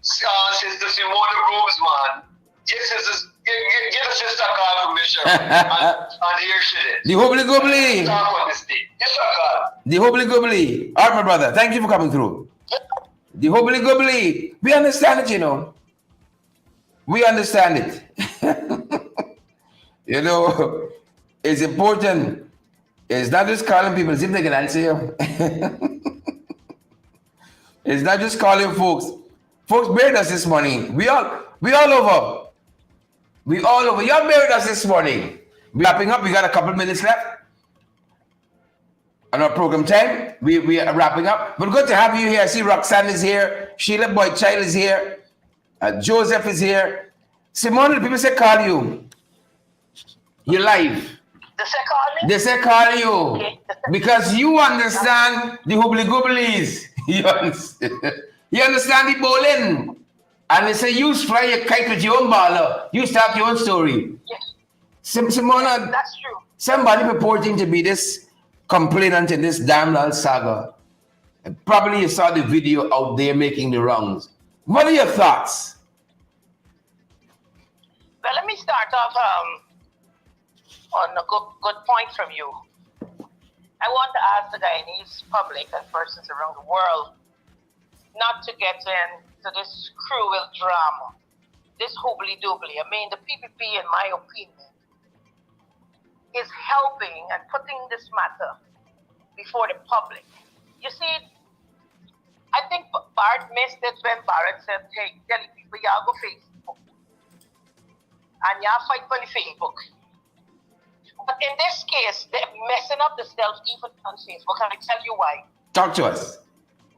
Sister Simona Rose, man. Get a sister call from Michelle. and here she is. The hobbly gobbly. Talk on this thing. Yes, sir, call. The hobbly gobbly. All right, my brother. Thank you for coming through. The hobbly gobbly. We understand it, you know. We understand it. You know, it's important. It's not just calling people as if they can answer you. It's not just calling folks. Folks buried us this morning. We all over. We all over. Y'all buried us this morning. We wrapping up. We got a couple minutes left on our program time. We are wrapping up. But good to have you here. I see Roxanne is here. Sheila Boychild is here. Joseph is here. Simone, people say call you. You're live. They say call me? They say call you. Because you understand the hoobly gooblies. You understand the bowling. And they say you fly your kite with your own baller. You start your own story. Yes. Simona, That's true. somebody purporting to be this complainant in this damn old saga. And probably you saw the video out there making the rounds. What are your thoughts? Well, let me start off on a good point from you. I want to ask the Guyanese public and persons around the world not to get into this cruel drama, this hoobly-doobly. I mean, the PPP, in my opinion, is helping and putting this matter before the public. You see, I think Bart missed it when Barrett said, hey, tell the people, y'all go Facebook. And y'all fight for the Facebook. But in this case, they're messing up themselves even on Facebook. And I tell you why. Talk to us.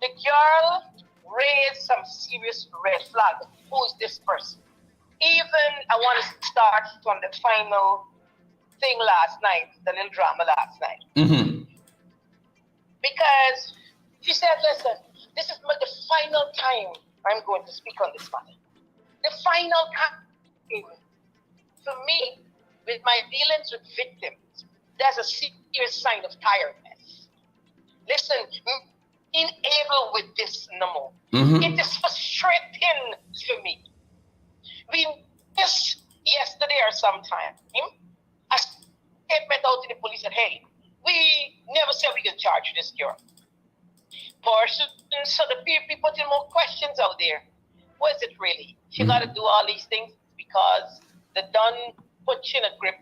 The girl raised some serious red flag. Who is this person? Even, I want to start from the final thing last night, the little drama last night. Mm-hmm. Because she said, listen, this is the final time I'm going to speak on this matter. The final time. For me, with my dealings with victims, there's a serious sign of tiredness. Listen, unable with this no more. Mm-hmm. It is frustrating for me. We missed yesterday or sometime. A statement out to the police said, hey, we never said we can charge this girl. So the people putting more questions out there. What is it really? She got to do all these things because the Don put you in a grip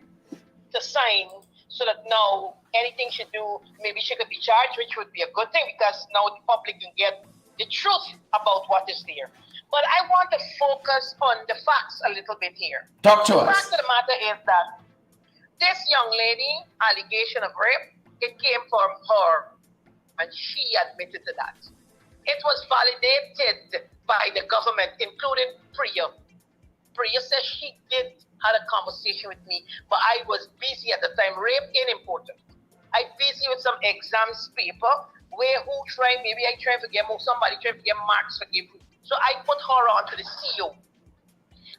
to sign so that now anything she do, maybe she could be charged, which would be a good thing because now the public can get the truth about what is there. But I want to focus on the facts a little bit here. Talk to The us. fact of the matter is that this young lady, allegation of rape, it came from her and she admitted to that. It was validated by the government, including Priya. Priya says she did had a conversation with me, but I was busy at the time. Rape ain't important. I busy with some exams paper where maybe I try to get somebody trying to get marks for give. So I put her on to the CEO.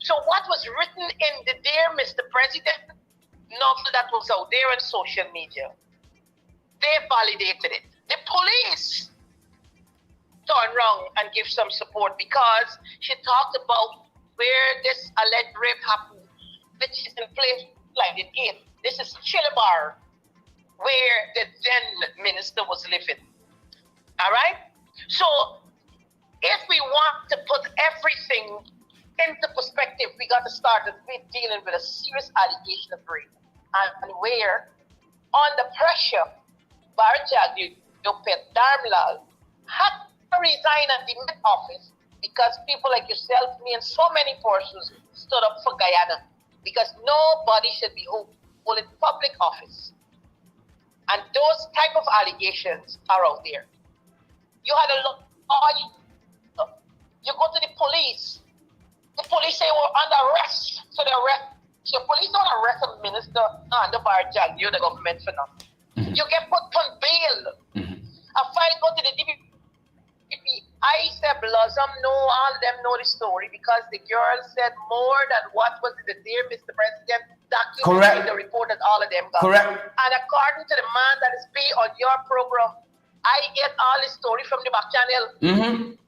So what was written in the Dear Mr. President novel that was out there on social media, they validated it. The police turned around and give some support because she talked about where this alleged rape happened, which is in place like the gate. This is Chilabar, where the then minister was living. All right? So if we want to put everything into perspective, we got to start with dealing with a serious allegation of rape. And where, under pressure, Barjagyu Pet Darmlal had to resign at the Met office because people like yourself, me, and so many persons stood up for Guyana because nobody should be holding public office. And those type of allegations are out there. You had a lawyer, you go to the police say we're under arrest, so they arrest. The police don't arrest a minister under Barjagyu, the government for nothing. Mm-hmm. You get put on bail. Mm-hmm. A file go to the DPP. I said Blossom, no, all of them know the story because the girl said more than what was the Dear Mr. President documented in the report that all of them got. Correct. And according to the man that is be on your program, I get all the story from the back channel. Mm-hmm.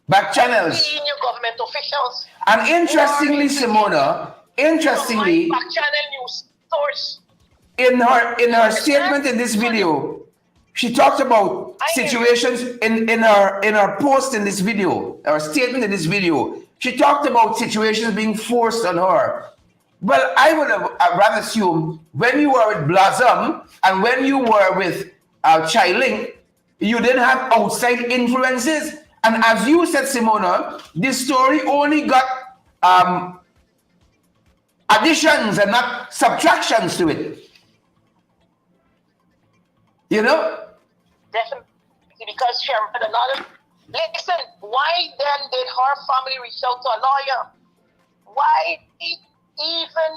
back channels. Senior government officials. And interestingly, Simona, interestingly, back channel news source. in her statement in this video, she talked about situations in her post in this video, her statement in this video. She talked about situations being forced on her. Well, I would have rather assume when you were with Blossom and when you were with Chilink, you didn't have outside influences. And as you said, Simona, this story only got additions and not subtractions to it. You know? Definitely, because she had a lot of. Listen, why then did her family reach out to a lawyer? Why even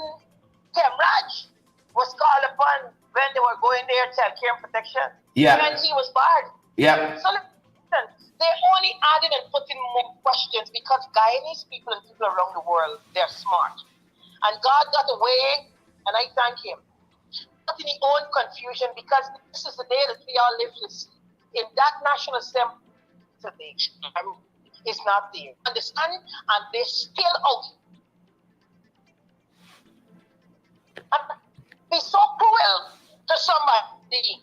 Raj was called upon when they were going there to care and protection? Yeah. And he was barred. Yeah. So listen, they only added and put in more questions because Guyanese people and people around the world, they're smart. And God got away, and I thank him. Not in his own confusion, because this is the day that we all live to see. In that national assembly today, is not there. Understand? And they're still out. And be so cruel to somebody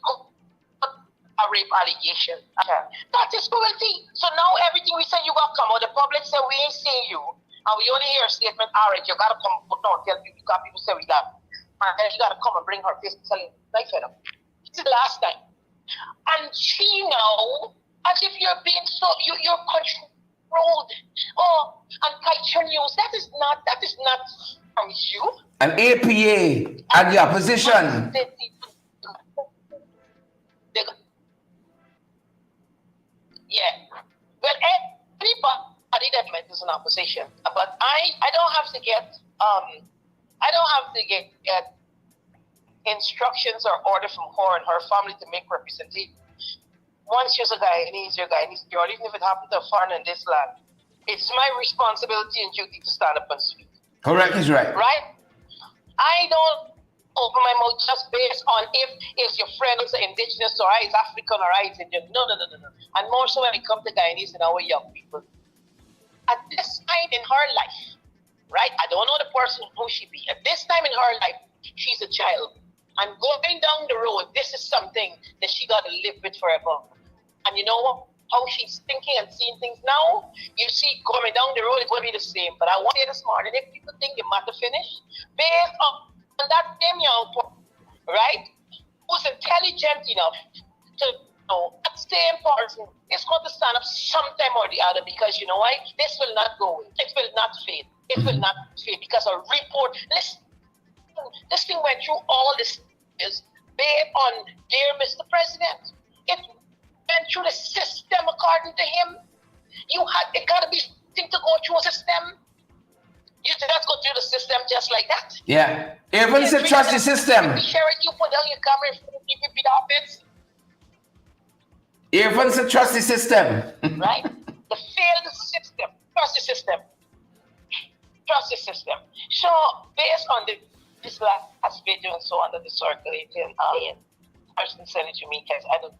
a rape allegation. That is cruelty. So now everything we say you got to come out. The public say we ain't seeing you. And we only hear a statement, all right, you got to come out now, tell people, because people say we got. And then you got to come and bring her face and tell him, like, fed up. This is the last time. And she now, as if you're being so, you're controlled. Oh, and culture news, that is not from you. An APA and the opposition. Yeah. Well, anybody that meant is an opposition. But I don't have to get instructions or order from her and her family to make representation. Once she's a Guyanese, you're Guyanese, or even if it happened to a foreigner in this land, it's my responsibility and duty to stand up and speak. Correct is right. Right? I don't open my mouth just based on if your friend is indigenous or is African or is Indian. No. And more so when it comes to Guyanese and our young people. At this time in her life, right? I don't know the person who she be. At this time in her life, she's a child. And going down the road, this is something that she got to live with forever. And you know what? How she's thinking and seeing things now, you see coming down the road, it's going to be the same. But I want to say this morning, if people think the matter finished, based on that same young person, right, who's intelligent enough to know that same person is going to stand up sometime or the other, because you know why? This will not go away. It will not fade. It will not fade because a report, listen, this thing went through all this is based on dear Mr. President. It went through the system according to him. It got to be thing to go through a system. You just go through the system just like that. Yeah. Even if you trust the system. Share it, you put down your camera in front of people, beat office. Even if you trust the system. Right? The failed system. Trust the system. Trust the system. So, based on this last video and so on that is circulating, person sent it to me because I don't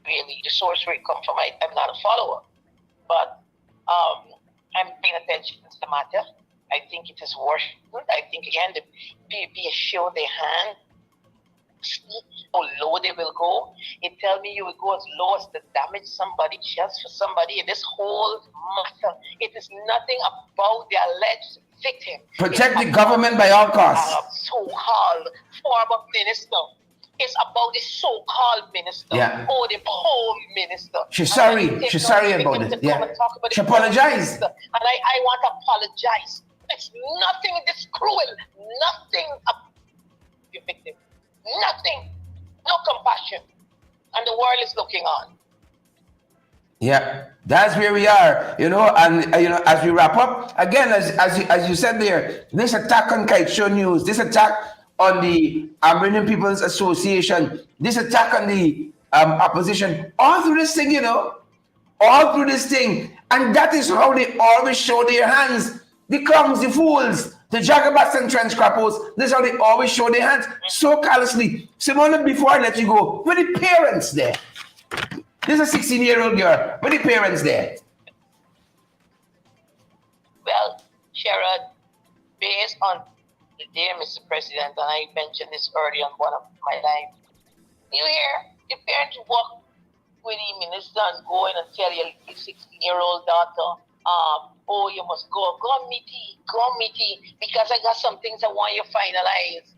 really the source where it come from. I'm not a follower, but I'm paying attention to the matter. I think it is worth it. I think again the PPP show their hand. See how low they will go. It tells me you will go as low as to damage somebody just for somebody in this whole matter. It is nothing about the alleged victim. Protect the government by all costs. So-called former minister. It's about the so-called minister. Yeah. Or the poor minister. She's sorry. She's sorry about it. Yeah. She apologized. And I want to apologize. It's nothing this cruel. Nothing about the victim. Nothing. No compassion. And the world is looking on. Yeah, that's where we are, and as we wrap up, again, as you said there, this attack on Kite Show News, this attack on the Armenian People's Association, this attack on the opposition, all through this thing, all through this thing, and that is how they always show their hands. The clowns, the fools, the jagabats and trench crappos, this is how they always show their hands so callously. Simona, before I let you go, were the parents there? This is a 16-year-old girl. Were the parents there? Well, Sherrod, based on the day, Mr. President, and I mentioned this earlier on one of my lives, you hear the parents walk with the minister and go in and tell your 16-year-old daughter, oh, you must go meet he, because I got some things I want you to finalize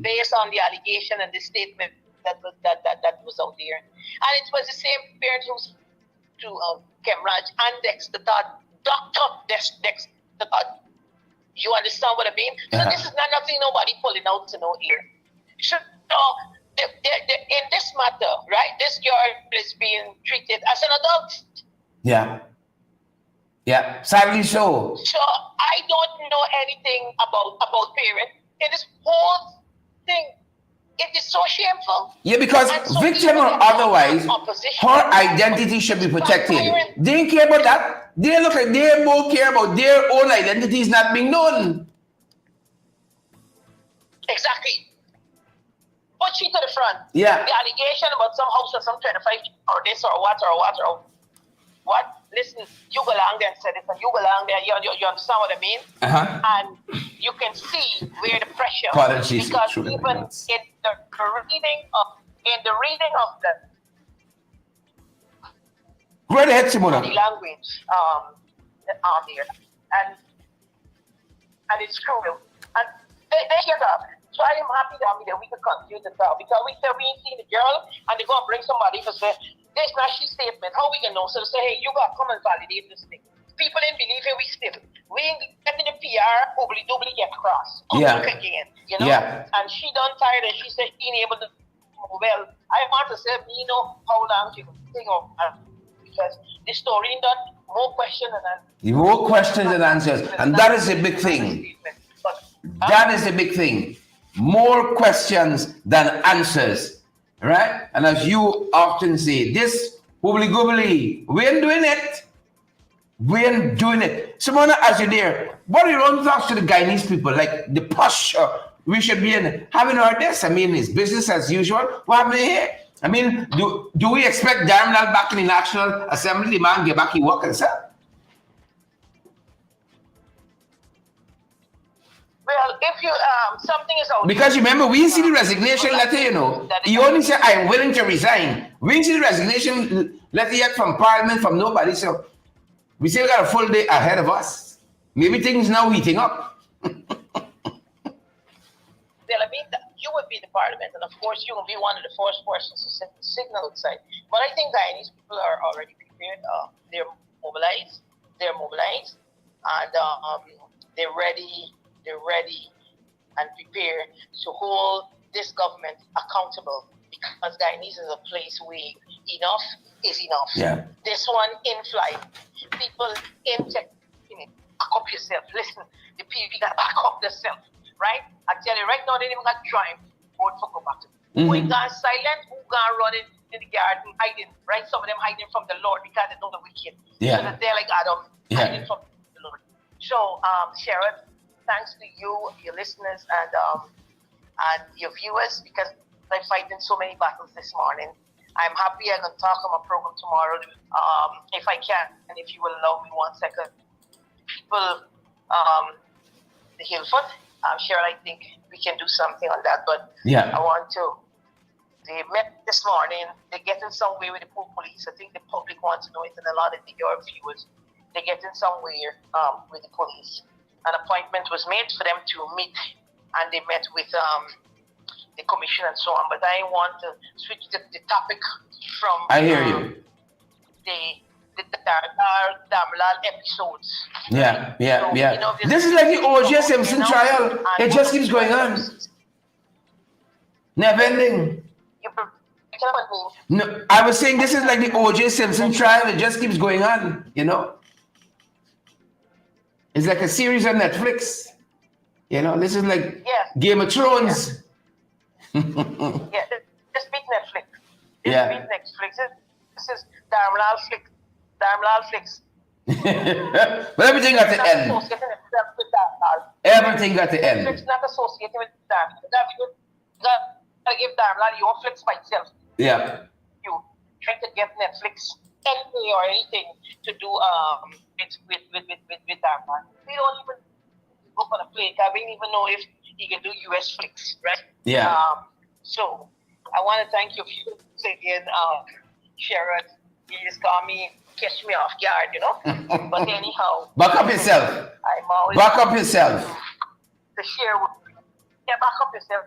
based on the allegation and the statement that was out there. And it was the same parent who was to Kemraj and Dexter Todd, Dr. Dexter Todd. You understand what I mean? So this is not nothing nobody pulling out to no ear. So in this matter, right, this girl is being treated as an adult. Yeah. Yeah, sadly so. So I don't know anything about parents. In this whole thing, it is so shameful. Yeah, because So victim or otherwise, her identity should be protected. They didn't care about that. They look like they more care about their own identities not being known. Exactly. Put she to the front. Yeah. The allegation about some house or some 25 or this or what. Listen, you go along there and say this, and you go along there. You understand what I mean? And you can see where the pressure. Because even in the reading of the Go ahead, Simona. the language there, and it's cruel, and they hear that. So I am happy that we could continue to talk, because we said we ain't seen the girl, and they're gonna bring somebody to say this not she statement. How we can know? So they say, hey, you gotta come and validate this thing. People didn't believe it. We still. We ain't getting the PR. Doubly get cross. Again, you know. Yeah. And she done tired, and she said being able to. Well, I want to say, how long she could think of, because the story done more questions than answers. More questions than answers, and that is a big thing. That is a big thing. More questions than answers, right? And as you often say, this wobbly gobbly, we ain't doing it. We ain't doing it. Simona, as you're there, what are your own thoughts to the Guyanese people? Like the posture we should be in, having heard this. I mean, it's business as usual. What happened here? I mean, do we expect Darmlal back in the National Assembly? The man get back, he work and sir? Well, if you something is out. Because remember, we see the resignation letter, you know. He only said, I'm willing to resign. We didn't see the resignation letter yet from Parliament, from nobody. So we still got a full day ahead of us. Maybe things now heating up. Well, I mean, you would be the Parliament, and of course, you will be one of the first persons to send the signal outside. But I think Guyanese people are already prepared. They're mobilized, and they're ready and prepared to hold this government accountable, because Guyanese is a place where enough is enough. Yeah. This one in flight. People in back up yourself. Listen, the people got to back up themselves, right? I tell you right now, they even got drive vote for go back to. Who gone silent, who gone running in the garden, hiding, right? Some of them hiding from the Lord because they know the wicked. Yeah. So that they're like Adam, hiding from the Lord. So, Sharon, thanks to you, your listeners, and your viewers, because I'm fighting so many battles this morning. I'm happy I can talk on my program tomorrow, if I can, and if you will allow me 1 second. People, the Hillfoot, Sharon, I think we can do something on that, but yeah. I want to. They met this morning. They're getting somewhere with the police. I think the public wants to know it, and a lot of your viewers. They're getting somewhere with the police. An appointment was made for them to meet, and they met with the commission and so on. But I want to switch the topic from I hear you. The Damlal episodes. Yeah. So, you know, This is like the O.J. Simpson trial. It just keeps going on. Never ending. No, I was saying this is like the O.J. Simpson trial. It just keeps going on, you know. It's like a series on Netflix. You know, this is like Game of Thrones. Just beat Netflix. Beat Netflix. This is Darmlal Flicks. But everything got to end. Everything got to end. Netflix not associated with Darmlal. You got to give Darmlal your Flicks by itself. Yeah. You try to get Netflix company or anything to do with that man. We don't even go for the plate. I don't even know if he can do US flicks, right? Yeah. So I want to thank you for again, Sharon. You just got me, catch me off guard, you know. But anyhow, Back up yourself. I'm always Back up yourself. to share with you. Yeah, back up yourself.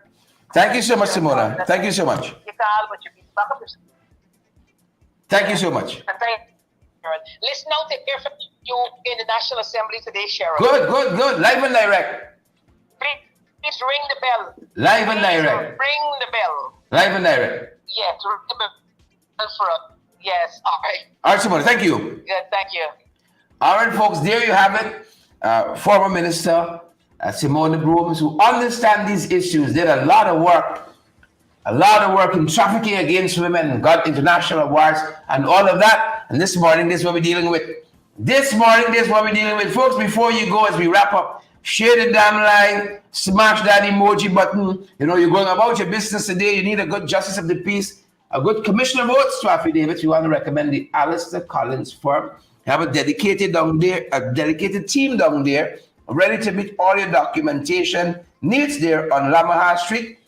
Thank you so much, Simona. Thank you so much. You call, but you back up yourself. Thank you so much. And thank you, Sharon. Listen out to hear from you in the National Assembly today, Sharon. Good. Live and direct. Please ring the bell. Live and direct. Ring the bell. Live and direct. Yes, ring the bell for us. Yes, all right. All right, Simona, thank you. Good, thank you. All right, folks, there you have it. Former Minister Simona Brooms, who understand these issues, did a lot of work in trafficking against women, got international awards and all of that. And this morning, this is what we're dealing with. Folks, before you go, as we wrap up, share the damn live, smash that emoji button. You know, you're going about your business today. You need a good justice of the peace, a good commissioner of votes to affidavits. You want to recommend the Alistair Collins firm. You have a dedicated team down there, ready to meet all your documentation needs there on Lamaha Street,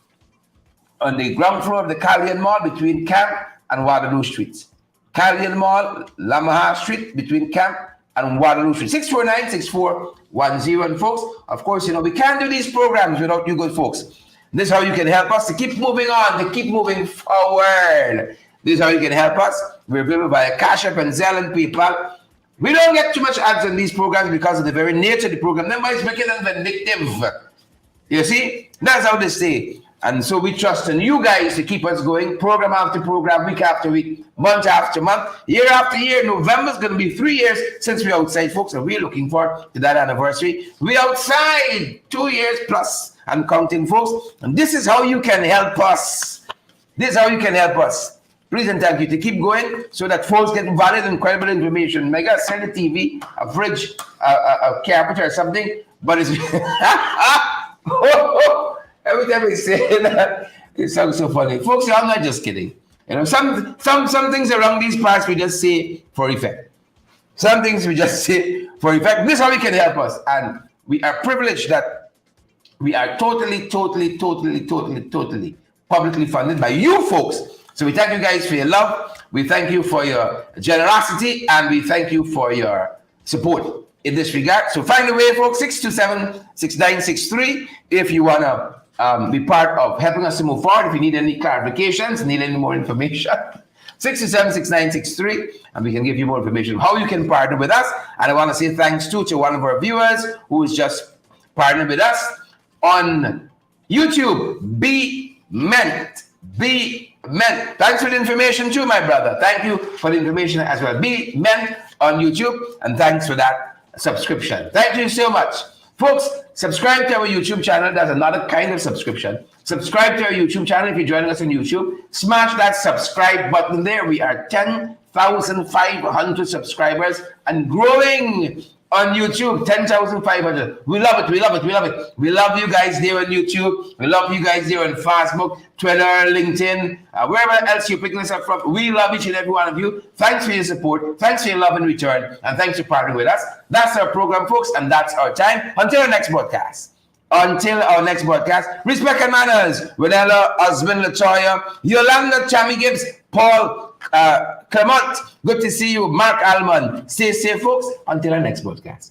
on the ground floor of the Callian Mall between Camp and Waterloo Streets. Callian Mall, Lamaha Street between Camp and Waterloo Street. 649-6410. And folks, of course, you know, we can't do these programs without you good folks. This is how you can help us to keep moving on, to keep moving forward. This is how you can help us. We're available via Cash App and Zelle and PayPal. We don't get too much ads on these programs because of the very nature of the program. Nobody's making them vindictive. You see? That's how they stay. And so we trust in you guys to keep us going, program after program, week after week, month after month, year after year. November's going to be 3 years since we're outside, folks, and we're looking forward to that anniversary. We're outside 2 years plus and counting, folks. And this is how you can help us. Please and thank you to keep going so that folks get valid and credible information. Mega sell a TV, a fridge, a carpet or something, but it's every time we say that, it sounds so funny. Folks, I'm not just kidding. You know, some things around these parts we just say for effect. Some things we just say for effect. This is how we can help us. And we are privileged that we are totally publicly funded by you folks. So we thank you guys for your love. We thank you for your generosity, and we thank you for your support in this regard. So find a way, folks, 627-6963 if you want to be part of helping us to move forward. If you need any clarifications, need any more information, 627-6963, and we can give you more information how you can partner with us. And I want to say thanks to one of our viewers who is just partnered with us on YouTube. Be meant. Thanks for the information too, my brother. Thank you for the information as well. Be meant on YouTube, and thanks for that subscription. Thank you so much. Folks, subscribe to our YouTube channel. That's another kind of subscription. Subscribe to our YouTube channel if you're joining us on YouTube. Smash that subscribe button there. We are 10,500 subscribers and growing on YouTube. 10,500. We love it. We love you guys there on YouTube. We love you guys there on Facebook, Twitter, LinkedIn, wherever else you're picking us up from. We love each and every one of you. Thanks for your support. Thanks for your love in return. And thanks for partnering with us. That's our program, folks, and that's our time. Until our next broadcast. Respect and manners with Ella, Osmond Latoya, Yolanda Chammy Gibbs, Paul Clement. Good to see you, Mark Almond. Stay safe, folks. Until our next broadcast.